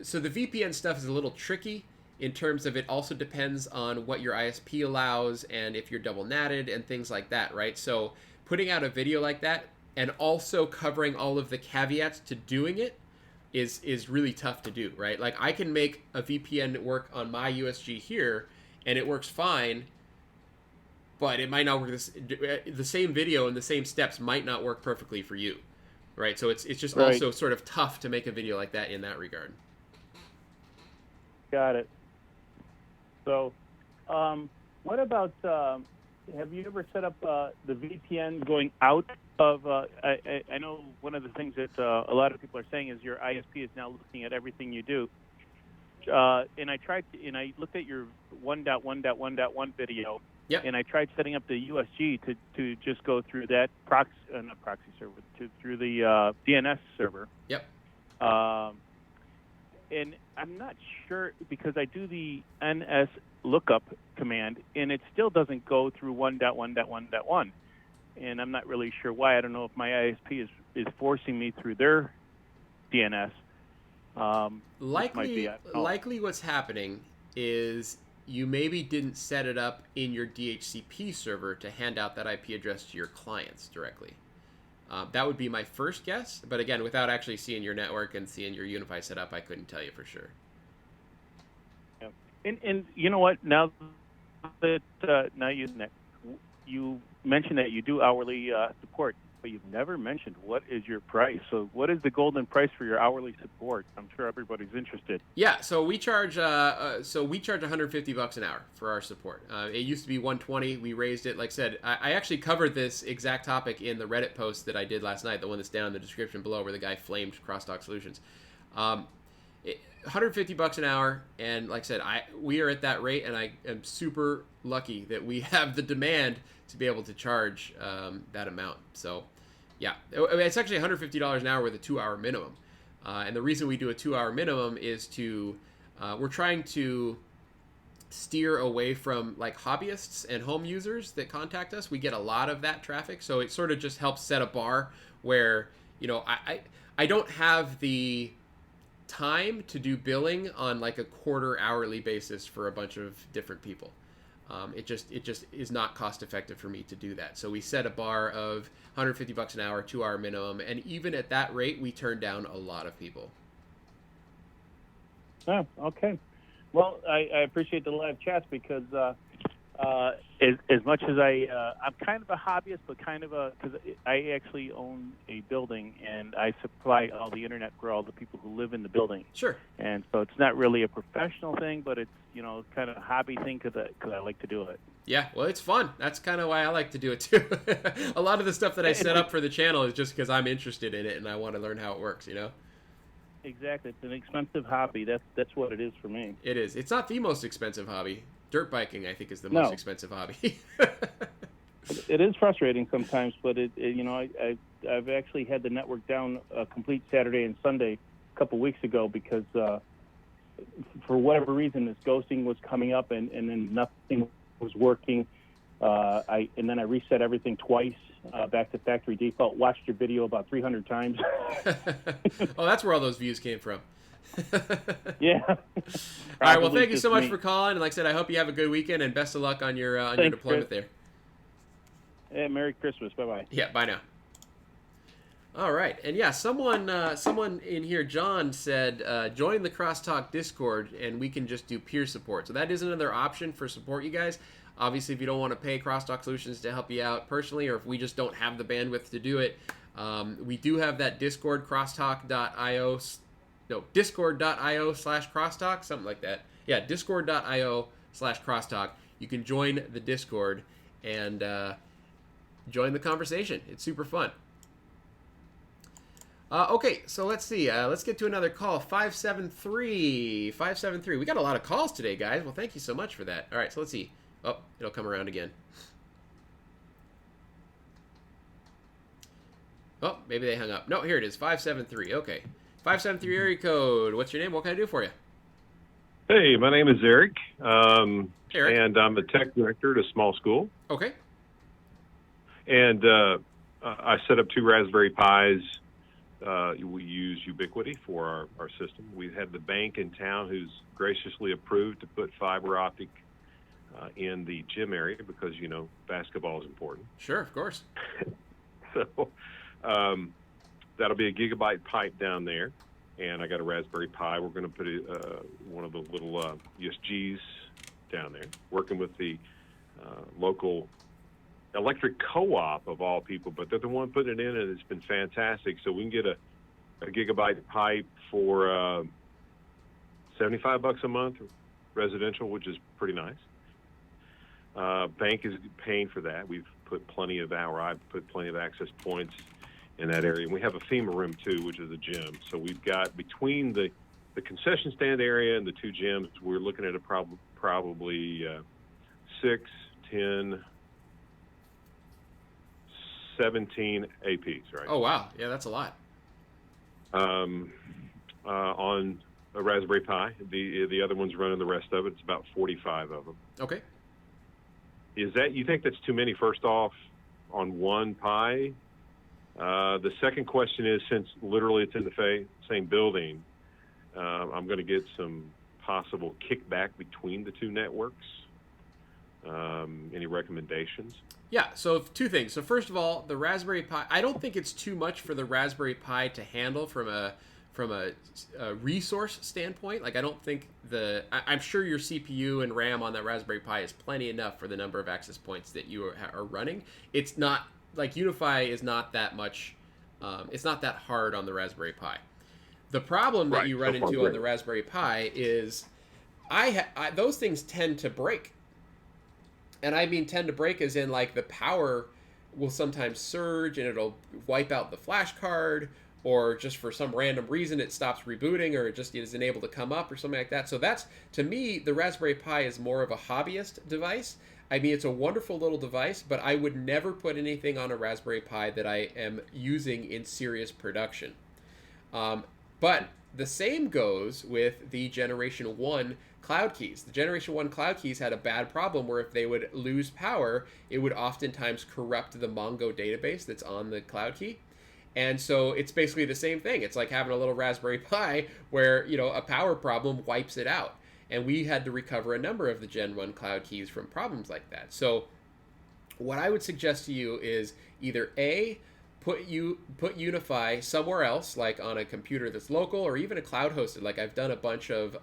so the VPN stuff is a little tricky in terms of it also depends on what your ISP allows and if you're double natted and things like that, right? So putting out a video like that and also covering all of the caveats to doing it is really tough to do, right? Like I can make a VPN work on my USG here and it works fine, but it might not work. The same video and the same steps might not work perfectly for you, right? So it's just also sort of tough to make a video like that in that regard. Got it. So, what about? Have you ever set up the VPN going out of? I know one of the things that a lot of people are saying is your ISP is now looking at everything you do. And I looked at your 1.1.1.1 video. Yep. And I tried setting up the USG to just go through that not proxy server, through the DNS server. Yep. And I'm not sure because I do the NS lookup command, and it still doesn't go through 1.1.1.1. And I'm not really sure why. I don't know if my ISP is forcing me through their DNS. Likely what's happening is you maybe didn't set it up in your DHCP server to hand out that IP address to your clients directly. That would be my first guess, but again, without actually seeing your network and seeing your Unify setup, I couldn't tell you for sure. Yeah. And you know what? Now that you mentioned that you do hourly support, but you've never mentioned what is your price. So what is the golden price for your hourly support? I'm sure everybody's interested. Yeah, so we charge $150 an hour for our support. It used to be $120. We raised it. Like I said, I actually covered this exact topic in the Reddit post that I did last night, the one that's down in the description below where the guy flamed Crosstalk Solutions. $150 an hour, and like I said, we are at that rate, and I am super lucky that we have the demand to be able to charge that amount. So, yeah, it's actually $150 an hour with a 2-hour minimum. And the reason we do a 2-hour minimum is we're trying to steer away from like hobbyists and home users that contact us. We get a lot of that traffic, so it sort of just helps set a bar where I don't have the time to do billing on like a quarter hourly basis for a bunch of different people. It just is not cost effective for me to do that. So we set a bar of $150 an hour, 2-hour minimum, and even at that rate, we turn down a lot of people. Oh, okay. Well, I appreciate the live chats because as much as I'm kind of a hobbyist, but kind of because I actually own a building and I supply all the internet for all the people who live in the building. Sure. And so it's not really a professional thing, but it's kind of a hobby thing because I like to do it. Yeah, well, it's fun. That's kind of why I like to do it too. A lot of the stuff that I set up for the channel is just because I'm interested in it and I want to learn how it works. Exactly. It's an expensive hobby. That's what it is for me. It is. It's not the most expensive hobby. Dirt biking, I think, is the most expensive hobby. It is frustrating sometimes, but I've actually had the network down a complete Saturday and Sunday a couple weeks ago because for whatever reason this ghosting was coming up and then nothing was working. And then I reset everything twice back to factory default. Watched your video about 300 times. Oh, that's where all those views came from. Yeah. All right. Well, thank you so much for calling. And like I said, I hope you have a good weekend and best of luck on your deployment there. Yeah, Merry Christmas. Bye-bye. Yeah, bye now. All right. And yeah, someone in here, John, said, join the Crosstalk Discord and we can just do peer support. So that is another option for support, you guys. Obviously, if you don't want to pay Crosstalk Solutions to help you out personally, or if we just don't have the bandwidth to do it, we do have that Discord, discord.io/crosstalk, something like that. Yeah, discord.io/crosstalk. You can join the Discord and join the conversation. It's super fun. Okay, so let's see. Let's get to another call. 573. 573. We got a lot of calls today, guys. Well, thank you so much for that. All right, so let's see. Oh, it'll come around again. Oh, maybe they hung up. No, here it is. 573. Okay. 573 area code. What's your name? What can I do for you? Hey, my name is Eric, Eric. and I'm a tech director at a small school. Okay. And I set up 2 Raspberry Pis. We use Ubiquiti for our system. We had the bank in town who's graciously approved to put fiber optic in the gym area because, you know, basketball is important. Sure, of course. So that'll be a gigabyte pipe down there. And I got a Raspberry Pi. We're going to put one of the little USGs down there, working with the local electric co-op of all people, but they're the one putting it in, and it's been fantastic. So we can get a gigabyte pipe for $75 a month, residential, which is pretty nice. Bank is paying for that. I've put plenty of access points in that area. And we have a FEMA room too, which is a gym. So we've got between the concession stand area and the 2 gyms, we're looking at probably 6, 10, 17 APs, right? Oh, wow. Yeah, that's a lot. On a Raspberry Pi. The other one's running the rest of it. It's about 45 of them. Okay. You think that's too many, first off, on one Pi? The second question is, since literally it's in the same building, I'm going to get some possible kickback between the 2 networks. Any recommendations? Yeah, so 2 things. So first of all, the Raspberry Pi, I don't think it's too much for the Raspberry Pi to handle from a resource standpoint. Like, I don't think I'm sure your CPU and RAM on that Raspberry Pi is plenty enough for the number of access points that you are running. It's not, like, Unify is not that much, it's not that hard on the Raspberry Pi. The problem that you run into on the Raspberry Pi is those things tend to break. And I mean tend to break as in, like, the power will sometimes surge and it'll wipe out the flash card, or just for some random reason it stops rebooting, or it just isn't able to come up or something like that. So that's, to me, the Raspberry Pi is more of a hobbyist device. I mean, it's a wonderful little device, but I would never put anything on a Raspberry Pi that I am using in serious production. But the same goes with the Generation 1 Cloud Keys. The Generation 1 Cloud Keys had a bad problem where if they would lose power, it would oftentimes corrupt the Mongo database that's on the Cloud Key. And so it's basically the same thing. It's like having a little Raspberry Pi where, you know, a power problem wipes it out. And we had to recover a number of the Gen 1 Cloud Keys from problems like that. So what I would suggest to you is either A, put Unify somewhere else, like on a computer that's local, or even a cloud hosted. Like, I've done a bunch of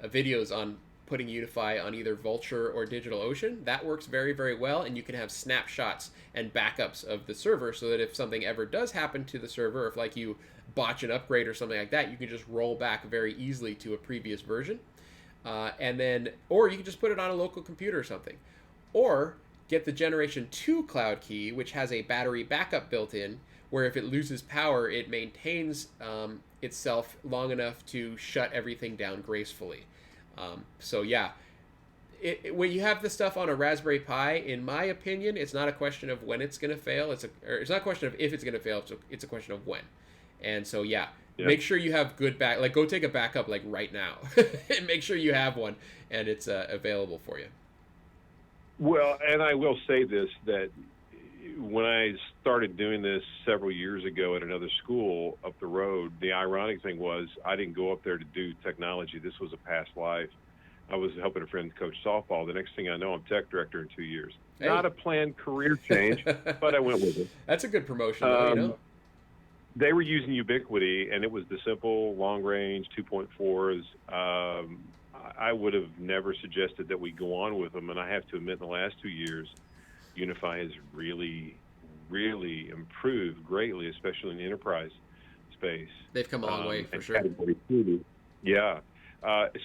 videos on putting Unify on either Vultr or DigitalOcean. That works very, very well, and you can have snapshots and backups of the server so that if something ever does happen to the server, if like you botch an upgrade or something like that, you can just roll back very easily to a previous version. And then, or you can just put it on a local computer or something. Or get the Generation 2 Cloud Key, which has a battery backup built in, where if it loses power, it maintains itself long enough to shut everything down gracefully. So yeah, when you have this stuff on a Raspberry Pi, in my opinion, it's not a question of when it's going to fail. It's not a question of if it's going to fail. It's a question of when. And so yeah, make sure you have good go take a backup like right now, and make sure you have one and it's available for you. Well, and I will say this, that when I started doing this several years ago at another school up the road, the ironic thing was I didn't go up there to do technology. This was a past life. I was helping a friend coach softball. The next thing I know, I'm tech director in 2 years. Hey. Not a planned career change, but I went with it. That's a good promotion, though, you know? They were using Ubiquiti, and it was the simple long-range 2.4s. I would have never suggested that we go on with them, and I have to admit, in the last 2 years, Unify has really, really improved greatly, especially in the enterprise space. They've come a long way, for sure. Category 2. Yeah.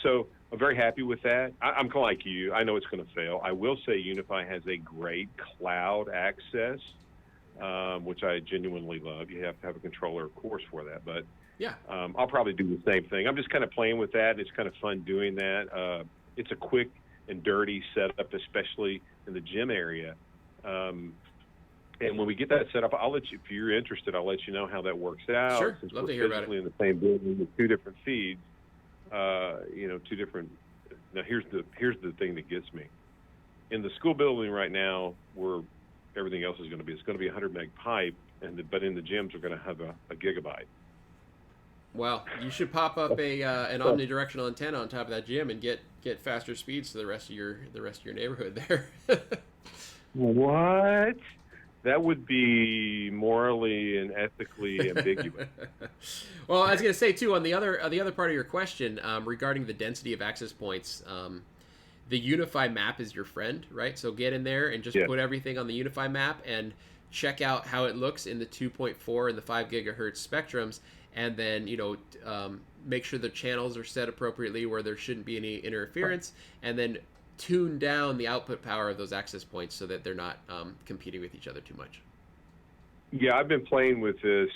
So I'm very happy with that. I'm kind of like you. I know it's going to fail. I will say Unify has a great cloud access, which I genuinely love. You have to have a controller, of course, for that. But yeah, I'll probably do the same thing. I'm just kind of playing with that. It's kind of fun doing that. It's a quick and dirty setup, especially in the gym area. And when we get that set up, I'll let you, if you're interested, I'll let you know how that works out. Sure, Since love we're to hear about it. physically in the same building with 2 different feeds, two different. Now here's the thing that gets me. In the school building right now, where everything else is going to be, it's going to be 100 meg pipe, but in the gyms we're going to have a gigabyte. Well, you should pop up an omnidirectional antenna on top of that gym and get faster speeds to the rest of your neighborhood there. What? That would be morally and ethically ambiguous. Well, I was going to say too, on the other part of your question regarding the density of access points, the Unify map is your friend, right? So get in there and just put everything on the Unify map and check out how it looks in the 2.4 and the 5 gigahertz spectrums, and then make sure the channels are set appropriately where there shouldn't be any interference, and then tune down the output power of those access points so that they're not competing with each other too much. Yeah, I've been playing with this.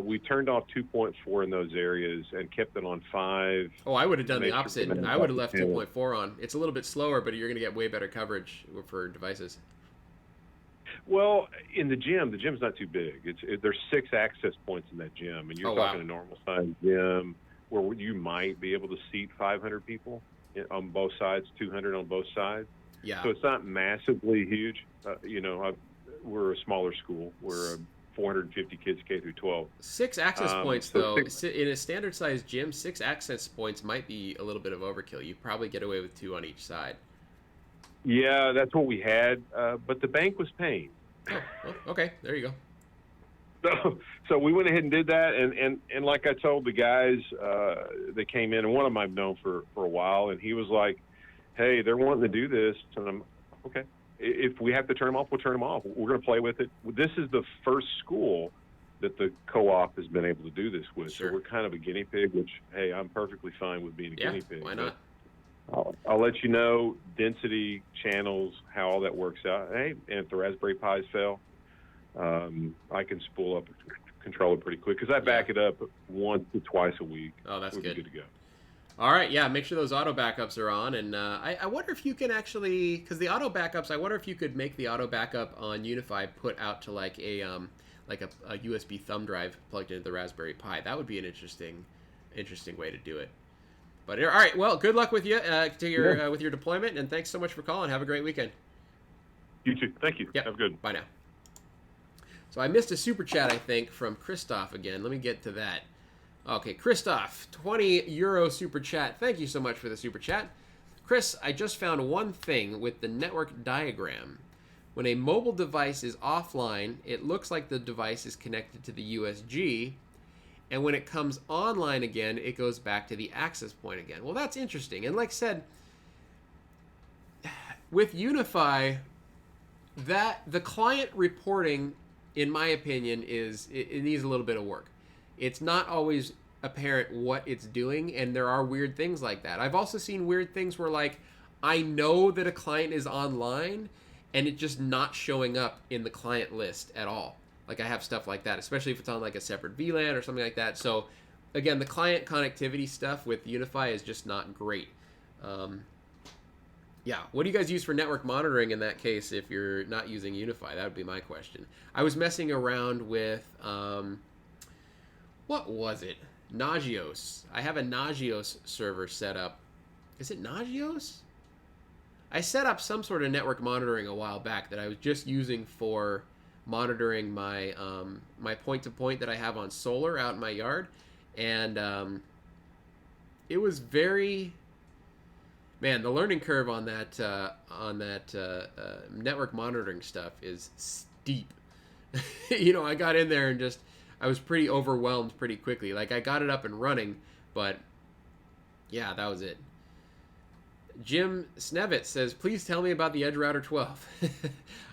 We turned off 2.4 in those areas and kept it on 5. Oh, I would have done the opposite. I would have left 2.4 on. It's a little bit slower, but you're going to get way better coverage for devices. Well, in the gym's not too big. There's 6 access points in that gym, and you're talking a normal sized gym where you might be able to seat 500 people on both sides, 200 on both sides. Yeah. So it's not massively huge. We're a smaller school. We're 450 kids K through 12. 6 access points, though. In a standard sized gym, 6 access points might be a little bit of overkill. You probably get away with 2 on each side. Yeah, that's what we had, but the bank was paying. Oh, well, okay. There you go. So we went ahead and did that, and like I told the guys that came in, and one of them I've known for a while, and he was like, hey, they're wanting to do this, and I'm, okay. If we have to turn them off, we'll turn them off. We're going to play with it. This is the first school that the co-op has been able to do this with, Sure. So we're kind of a guinea pig, which, hey, I'm perfectly fine with being a guinea pig. Why not? I'll let you know density, channels, how all that works out. Hey, and if the Raspberry Pis fail, I can spool up a controller pretty quick because I back it up once to twice a week. Oh, that's We'll good. be good to go. All right, yeah, make sure those auto backups are on. And I wonder if you can actually, because the auto backups, I wonder if you could make the auto backup on Unify put out to like a USB thumb drive plugged into the Raspberry Pi. That would be an interesting way to do it. But all right, well, good luck with you with your deployment, and thanks so much for calling. Have a great weekend. You too. Thank you. Yep. Have a good. Bye now. So I missed a super chat, I think, from Christoph again. Let me get to that. Okay, Christoph, 20 euro super chat. Thank you so much for the super chat. Chris, I just found one thing with the network diagram. When a mobile device is offline, it looks like the device is connected to the USG, and when it comes online again, it goes back to the access point again. Well, that's interesting. And like I said, with Unify, that the client reporting, in my opinion, it needs a little bit of work. It's not always apparent what it's doing, and there are weird things like that. I've also seen weird things where, like, I know that a client is online, and it's just not showing up in the client list at all. Like, I have stuff like that, especially if it's on, like, a separate VLAN or something like that. So, again, the client connectivity stuff with Unify is just not great. Yeah, what do you guys use for network monitoring in that case if you're not using Unify? That would be my question. I was messing around with, what was it? Nagios. I have a Nagios server set up. Is it Nagios? I set up some sort of network monitoring a while back that I was just using for monitoring my my point-to-point that I have on solar out in my yard, and it was very, man, the learning curve on that network monitoring stuff is steep. You know, I got in there and just I was pretty overwhelmed pretty quickly. Like, I got it up and running, but yeah, that was it. Jim Snevitz says, please tell me about the Edge Router 12.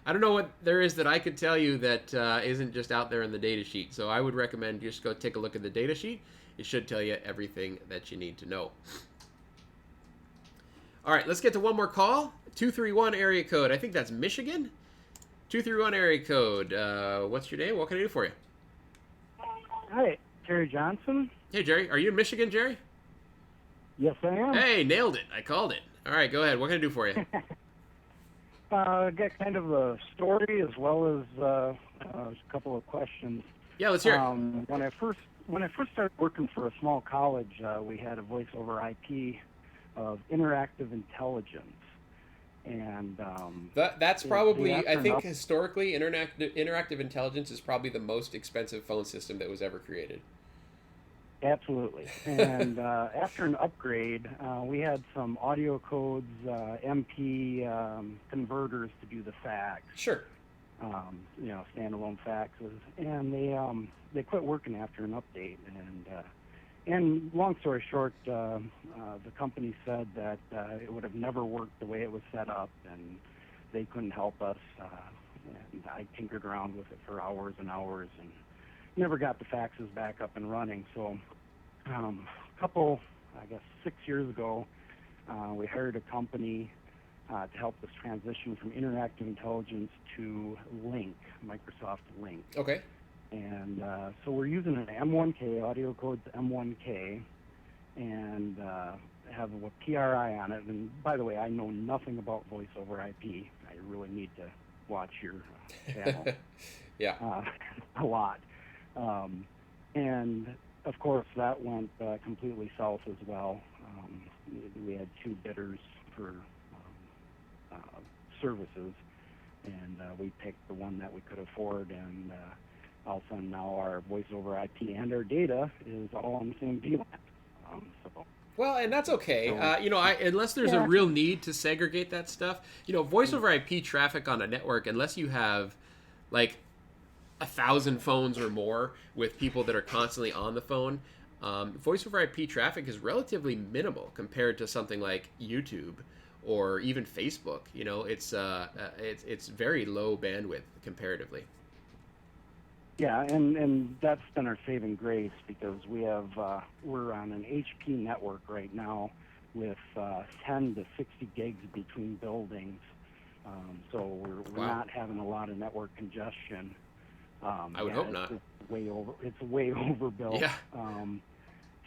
I don't know what there is that I could tell you that isn't just out there in the data sheet. So I would recommend just go take a look at the data sheet. It should tell you everything that you need to know. All right, let's get to one more call. 231 area code. I think that's Michigan. 231 area code. What's your name? What can I do for you? Hi, Jerry Johnson. Hey, Jerry. Are you in Michigan, Jerry? Yes, I am. Hey, nailed it. I called it. All right, go ahead. What can I do for you? Got kind of a story as well as a couple of questions. Yeah, let's hear it. When I first started working for a small college, we had a voice over IP of interactive intelligence, and that's probably, I think, historically, interactive intelligence is probably the most expensive phone system that was ever created. Absolutely. And after an upgrade, we had some audio codes, MP converters to do the fax. Sure. Standalone faxes, and they quit working after an update. And long story short, the company said that it would have never worked the way it was set up, and they couldn't help us. And I tinkered around with it for hours and hours, and never got the faxes back up and running. So a couple, 6 years ago, we hired a company to help us transition from interactive intelligence to Link, Microsoft Link. Okay. And so we're using an M1K, audio code's M1K, and have a PRI on it. And by the way, I know nothing about voice over IP. I really need to watch your channel. Yeah. A lot. And of course, that went completely south as well. We had two bidders for services, and we picked the one that we could afford, and all of a sudden now our voice over IP and our data is all on the same VLAN. Well, and that's okay. Unless there's a real need to segregate that stuff, voice over IP traffic on a network, unless you have like 1,000 phones or more with people that are constantly on the phone, voice over IP traffic is relatively minimal compared to something like YouTube or even Facebook. It's very low bandwidth comparatively. Yeah, and that's been our saving grace, because we're on an HP network right now with 10 to 60 gigs between buildings, so we're not having a lot of network congestion. I would hope not. It's way overbuilt. Yeah.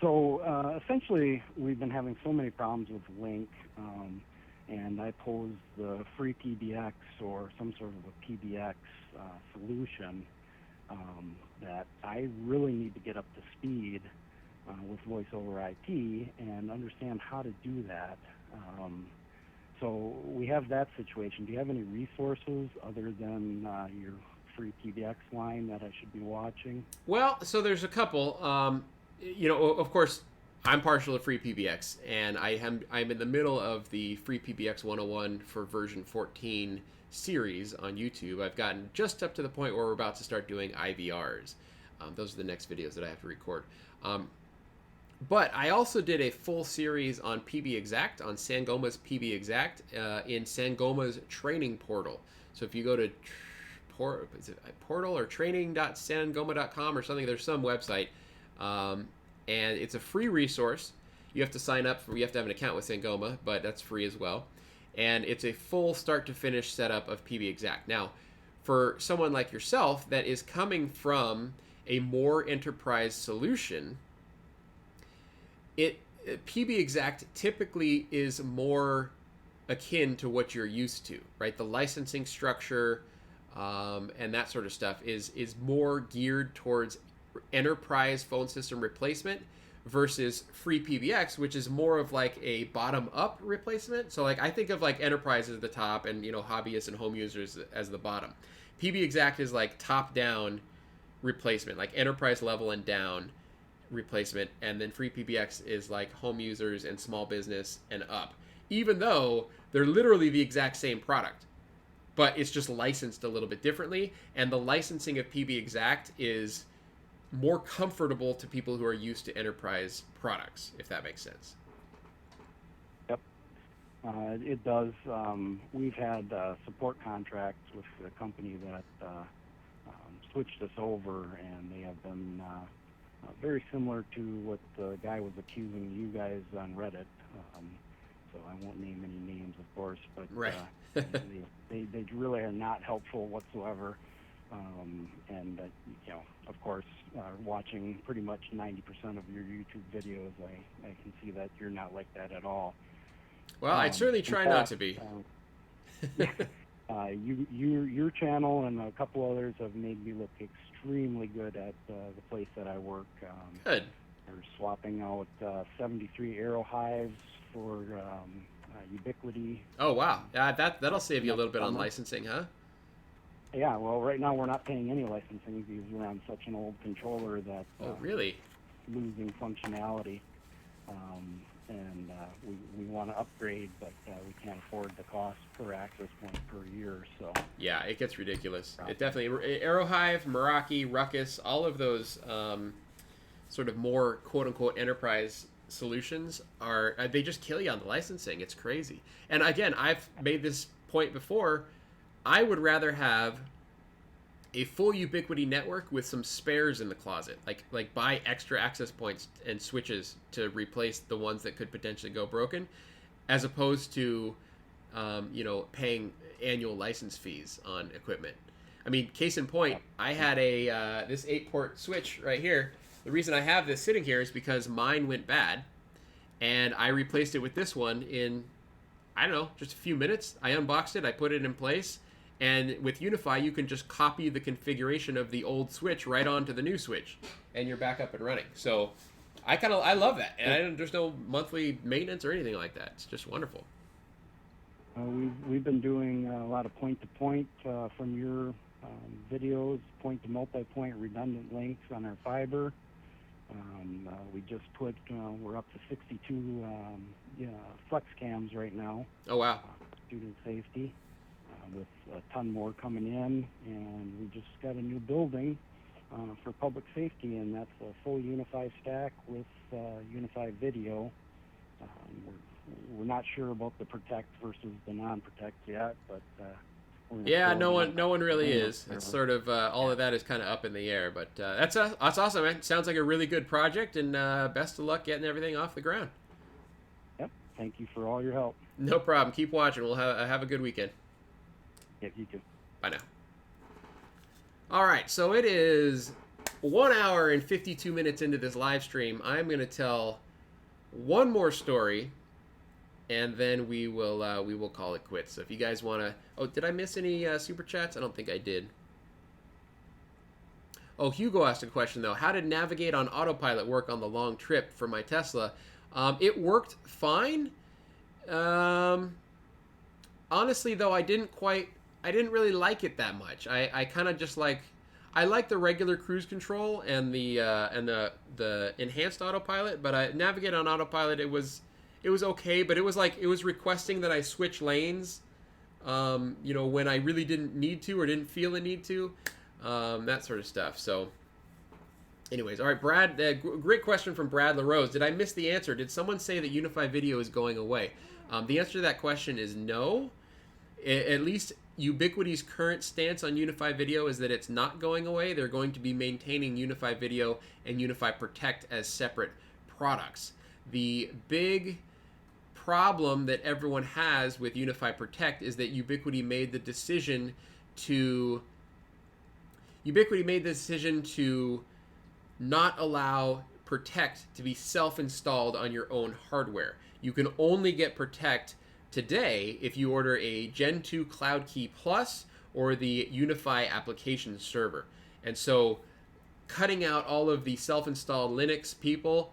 So essentially, we've been having so many problems with Link, and I posed the free PBX or some sort of a PBX solution that I really need to get up to speed with voice over IP and understand how to do that. So we have that situation. Do you have any resources other than your free PBX line that I should be watching? Well, so there's a couple. Of course, I'm partial to free PBX, and I'm in the middle of the free PBX 101 for version 14 series on YouTube. I've gotten just up to the point where we're about to start doing IVRs. Those are the next videos that I have to record. But I also did a full series on PB Exact, on Sangoma's PB Exact, in Sangoma's training portal. So if you go to portal or training.sangoma.com or something, there's some website, and it's a free resource. You have to sign up you have to have an account with Sangoma, but that's free as well. And it's a full start to finish setup of PB Exact. Now, for someone like yourself that is coming from a more enterprise solution, PB Exact typically is more akin to what you're used to, right? The licensing structure and that sort of stuff is more geared towards enterprise phone system replacement versus free PBX, which is more of like a bottom-up replacement. So like I think of like enterprise as the top and hobbyists and home users as the bottom. PB Exact is like top-down replacement, like enterprise level and down replacement, and then free PBX is like home users and small business and up, even though they're literally the exact same product, but it's just licensed a little bit differently, and the licensing of PB Exact is more comfortable to people who are used to enterprise products, if that makes sense. Yep. It does. We've had support contracts with the company that switched us over, and they have been very similar to what the guy was accusing you guys on Reddit. So I won't name any names, of course, but Right. they really are not helpful whatsoever. And you know, of course, watching pretty much 90% of your YouTube videos, I can see that you're not like that at all. Well, I'd certainly try not to be. Your channel and a couple others have made me look extremely good at the place that I work. Good. We're swapping out 73 arrow hives for Ubiquity. Oh, wow. That'll save you a little bit on licensing, huh? Yeah, well, right now we're not paying any licensing because we're on such an old controller that Oh, really? losing functionality. And we want to upgrade, but we can't afford the cost per access point per year. So Yeah, it gets ridiculous. It definitely Arrowhive, Meraki, Ruckus, all of those sort of more quote unquote enterprise solutions are they just kill you on the licensing. It's crazy. And again, I've made this point before. I would rather have a full Ubiquity network with some spares in the closet, like buy extra access points and switches to replace the ones that could potentially go broken, as opposed to paying annual license fees on equipment. I mean, case in point, I had a this 8-port switch right here. The reason I have this sitting here is because mine went bad, and I replaced it with this one in, I don't know, just a few minutes. I unboxed it, I put it in place. And with Unify, you can just copy the configuration of the old switch right onto the new switch, and you're back up and running. So I love that. And there's no monthly maintenance or anything like that. It's just wonderful. we've been doing a lot of point-to-point from your videos, point-to-multi-point redundant links on our fiber. We just put, we're up to 62 flex cams right now. Oh, wow. Student safety. With a ton more coming in, and we just got a new building for public safety, and that's a full Unify stack with Unify video. We're not sure about the protect versus the non-protect yet, but yeah, no one really is. It's sort of all of that is kind of up in the air, but that's awesome, man. Sounds like a really good project, and best of luck getting everything off the ground. Yep. Thank you for all your help. No problem. Keep watching. We'll have a good weekend. Yeah, you too. Bye now. All right, so it is 1 hour and 52 minutes into this live stream. I'm going to tell one more story, and then we will call it quits. So if you guys want to... Oh, did I miss any super chats? I don't think I did. Oh, Hugo asked a question, though. How did Navigate on Autopilot work on the long trip for my Tesla? It worked fine. Honestly, though, I didn't really like it that much. I kind of just I like the regular cruise control and the enhanced autopilot, but Navigate on Autopilot, it was okay, but it was requesting that I switch lanes, when I really didn't need to or didn't feel a need to, that sort of stuff. So anyways, all right, Brad, great question from Brad LaRose. Did I miss the answer? Did someone say that Unify Video is going away? The answer to that question is no. At least Ubiquity's current stance on Unify Video is that it's not going away. They're going to be maintaining Unify Video and Unify Protect as separate products. The big problem that everyone has with Unify Protect is that Ubiquity made the decision to not allow Protect to be self-installed on your own hardware. You can only get Protect today if you order a Gen 2 Cloud Key Plus or the Unify application server. And so cutting out all of the self-installed Linux people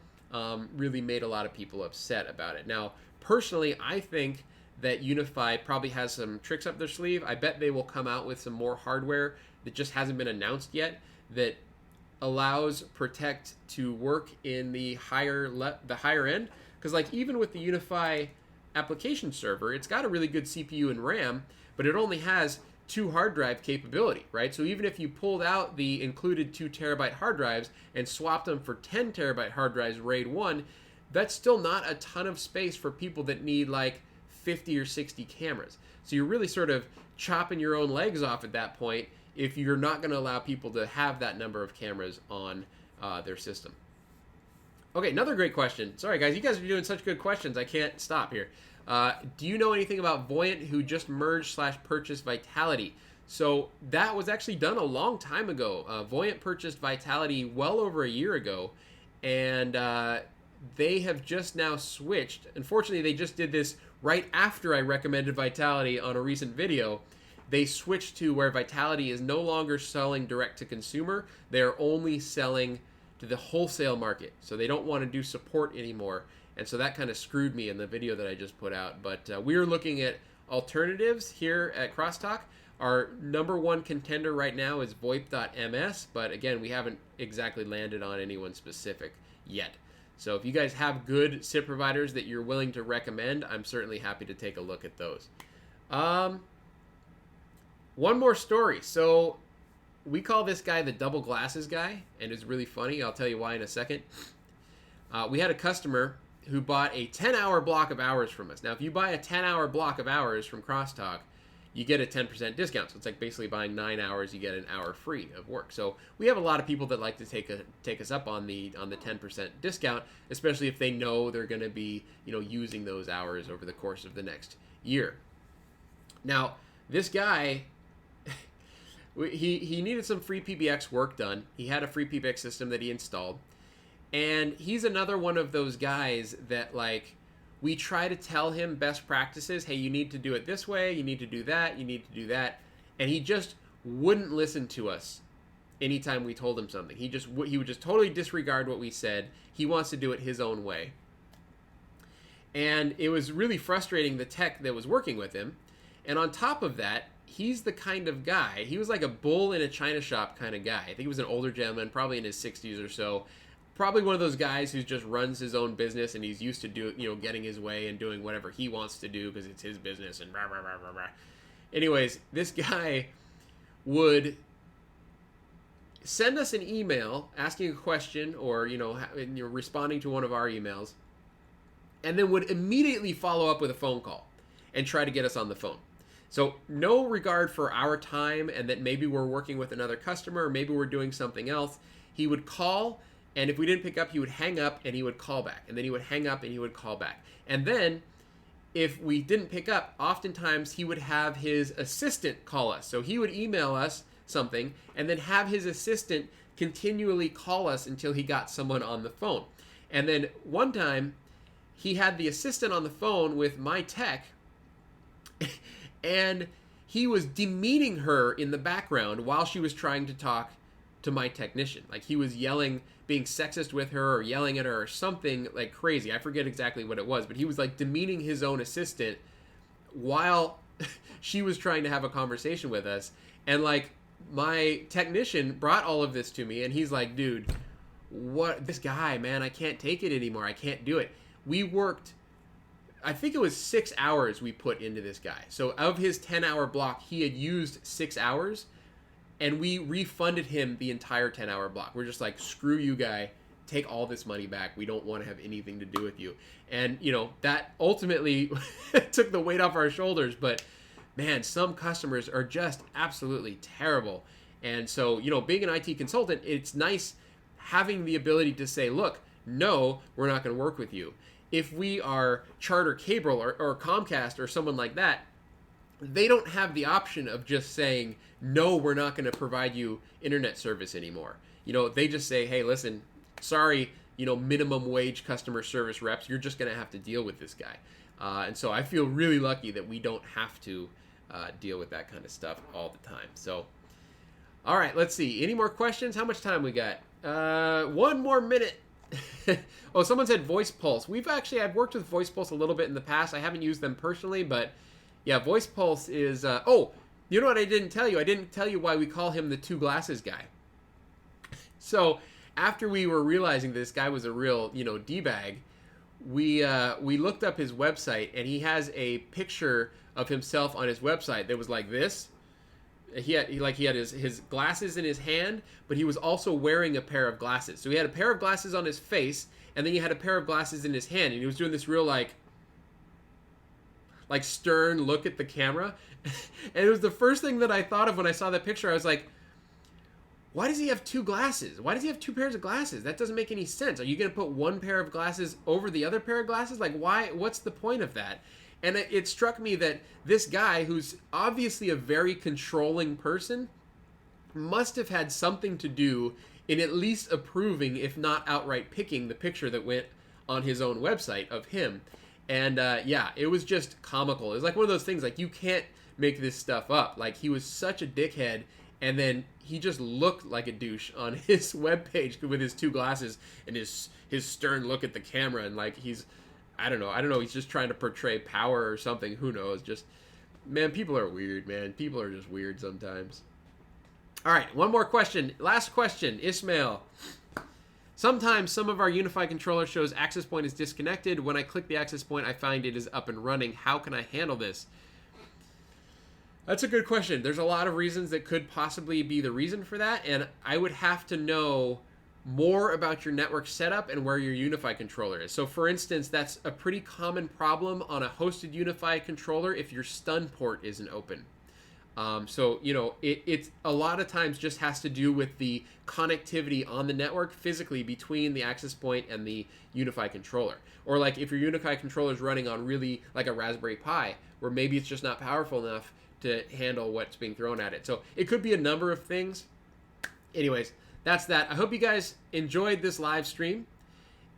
really made a lot of people upset about it. Now, personally, I think that Unify probably has some tricks up their sleeve. I bet they will come out with some more hardware that just hasn't been announced yet that allows Protect to work in the higher end. Because even with the Unify application server, it's got a really good CPU and RAM, but it only has 2 hard drive capability, right? So even if you pulled out the included 2 terabyte hard drives and swapped them for 10 terabyte hard drives RAID 1, that's still not a ton of space for people that need 50 or 60 cameras. So you're really sort of chopping your own legs off at that point if you're not going to allow people to have that number of cameras on their system. Okay, another great question. Sorry, guys. You guys are doing such good questions. I can't stop here. Do you know anything about Voyant, who just merged/purchased Vitality? So that was actually done a long time ago. Voyant purchased Vitality well over a year ago, and they have just now switched. Unfortunately, they just did this right after I recommended Vitality on a recent video. They switched to where Vitality is no longer selling direct to consumer. They're only selling to the wholesale market. So they don't want to do support anymore. And so that kind of screwed me in the video that I just put out. But we're looking at alternatives here at Crosstalk. Our number one contender right now is VoIP.ms, but again, we haven't exactly landed on anyone specific yet. So if you guys have good SIP providers that you're willing to recommend, I'm certainly happy to take a look at those. One more story. So we call this guy the double glasses guy, and it's really funny. I'll tell you why in a second. We had a customer who bought a 10-hour block of hours from us. Now, if you buy a 10-hour block of hours from Crosstalk, you get a 10% discount. So it's like basically buying 9 hours, you get an hour free of work. So we have a lot of people that like to take us up on the 10% discount, especially if they know they're going to be, using those hours over the course of the next year. Now, this guy, he needed some free PBX work done. He had a free PBX system that he installed. And he's another one of those guys that, like, we try to tell him best practices. Hey, you need to do it this way. You need to do that. You need to do that. And he just wouldn't listen to us anytime we told him something. He would just totally disregard what we said. He wants to do it his own way. And it was really frustrating, the tech that was working with him. And on top of that, he's the kind of guy, he was like a bull in a china shop kind of guy. I think he was an older gentleman, probably in his 60s or so. Probably one of those guys who just runs his own business and he's used to getting his way and doing whatever he wants to do because it's his business and rah, rah, rah, rah, rah. Anyways, this guy would send us an email asking a question or, responding to one of our emails, and then would immediately follow up with a phone call and try to get us on the phone. So no regard for our time and that maybe we're working with another customer or maybe we're doing something else. He would call, and if we didn't pick up, he would hang up and he would call back. And then he would hang up and he would call back. And then if we didn't pick up, oftentimes he would have his assistant call us. So he would email us something and then have his assistant continually call us until he got someone on the phone. And then one time he had the assistant on the phone with my tech and he was demeaning her in the background while she was trying to talk to my technician. Like he was yelling, being sexist with her or yelling at her or something like crazy. I forget exactly what it was, but he was like demeaning his own assistant while she was trying to have a conversation with us. And like my technician brought all of this to me and he's like, dude, what, this guy, man, I can't take it anymore. I can't do it. We worked, I think it was 6 hours we put into this guy. So of his 10-hour block, he had used 6 hours. And we refunded him the entire 10-hour block. We're just like, screw you, guy. Take all this money back. We don't want to have anything to do with you. And, that ultimately took the weight off our shoulders. But, man, some customers are just absolutely terrible. And so, being an IT consultant, it's nice having the ability to say, look, no, we're not going to work with you. If we are Charter Cable or Comcast or someone like that, they don't have the option of just saying, no, we're not going to provide you internet service anymore. They just say, hey, listen, sorry, minimum wage customer service reps, you're just going to have to deal with this guy. And so I feel really lucky that we don't have to deal with that kind of stuff all the time. So, all right, let's see. Any more questions? How much time we got? 1 more minute. Oh, someone said Voice Pulse. I've worked with Voice Pulse a little bit in the past. I haven't used them personally, but yeah, Voice Pulse is, you know what I didn't tell you? I didn't tell you why we call him the two glasses guy. So after we were realizing this guy was a real, D-bag, we looked up his website, and he has a picture of himself on his website that was like this. He had his glasses in his hand, but he was also wearing a pair of glasses. So he had a pair of glasses on his face, and then he had a pair of glasses in his hand, and he was doing this real like stern look at the camera. And it was the first thing that I thought of when I saw that picture. I was like, why does he have two glasses? Why does he have two pairs of glasses? That doesn't make any sense. Are you going to put one pair of glasses over the other pair of glasses? Like, why? What's the point of that? And it struck me that this guy, who's obviously a very controlling person, must have had something to do in at least approving, if not outright picking, the picture that went on his own website of him. And yeah, it was just comical. It was like one of those things, like, you can't make this stuff up. Like, he was such a dickhead, and then he just looked like a douche on his webpage with his two glasses and his stern look at the camera, and like he's, I don't know, he's just trying to portray power or something. Who knows? Just, man, people are weird, man. People are just weird sometimes. All right, one more question. Last question, Ismail. Sometimes some of our Unify controller shows access point is disconnected. When I click the access point, I find it is up and running. How can I handle this? That's a good question. There's a lot of reasons that could possibly be the reason for that, and I would have to know more about your network setup and where your Unify controller is. So for instance, that's a pretty common problem on a hosted Unify controller if your stun port isn't open. So, you know, it's a lot of times just has to do with the connectivity on the network physically between the access point and the Unify controller. Or like if your Unify controller is running on really like a Raspberry Pi, where maybe it's just not powerful enough to handle what's being thrown at it. So it could be a number of things. Anyways, that's that. I hope you guys enjoyed this live stream.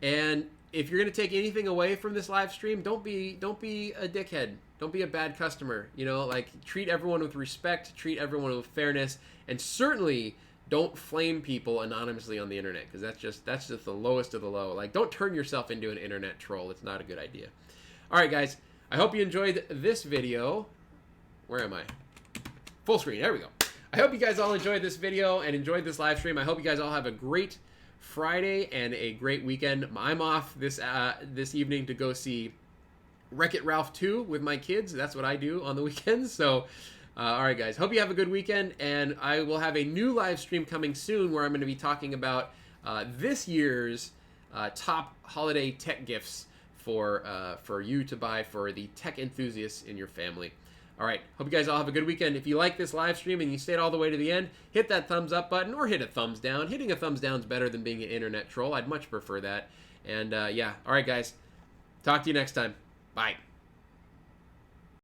And if you're going to take anything away from this live stream, don't be a dickhead. Don't be a bad customer. You know, like, treat everyone with respect, treat everyone with fairness, and certainly don't flame people anonymously on the internet, because that's just the lowest of the low. Like, don't turn yourself into an internet troll. It's not a good idea. All right, guys. I hope you enjoyed this video. Where am I? Full screen. There we go. I hope you guys all enjoyed this video and enjoyed this live stream. I hope you guys all have a great Friday and a great weekend. I'm off this evening to go see Wreck-It Ralph 2 with my kids. That's what I do on the weekends. So, all right, guys. Hope you have a good weekend, and I will have a new live stream coming soon where I'm going to be talking about this year's top holiday tech gifts for you to buy for the tech enthusiasts in your family. All right. Hope you guys all have a good weekend. If you like this live stream and you stayed all the way to the end, hit that thumbs up button or hit a thumbs down. Hitting a thumbs down is better than being an internet troll. I'd much prefer that. And yeah. All right, guys. Talk to you next time. Bye.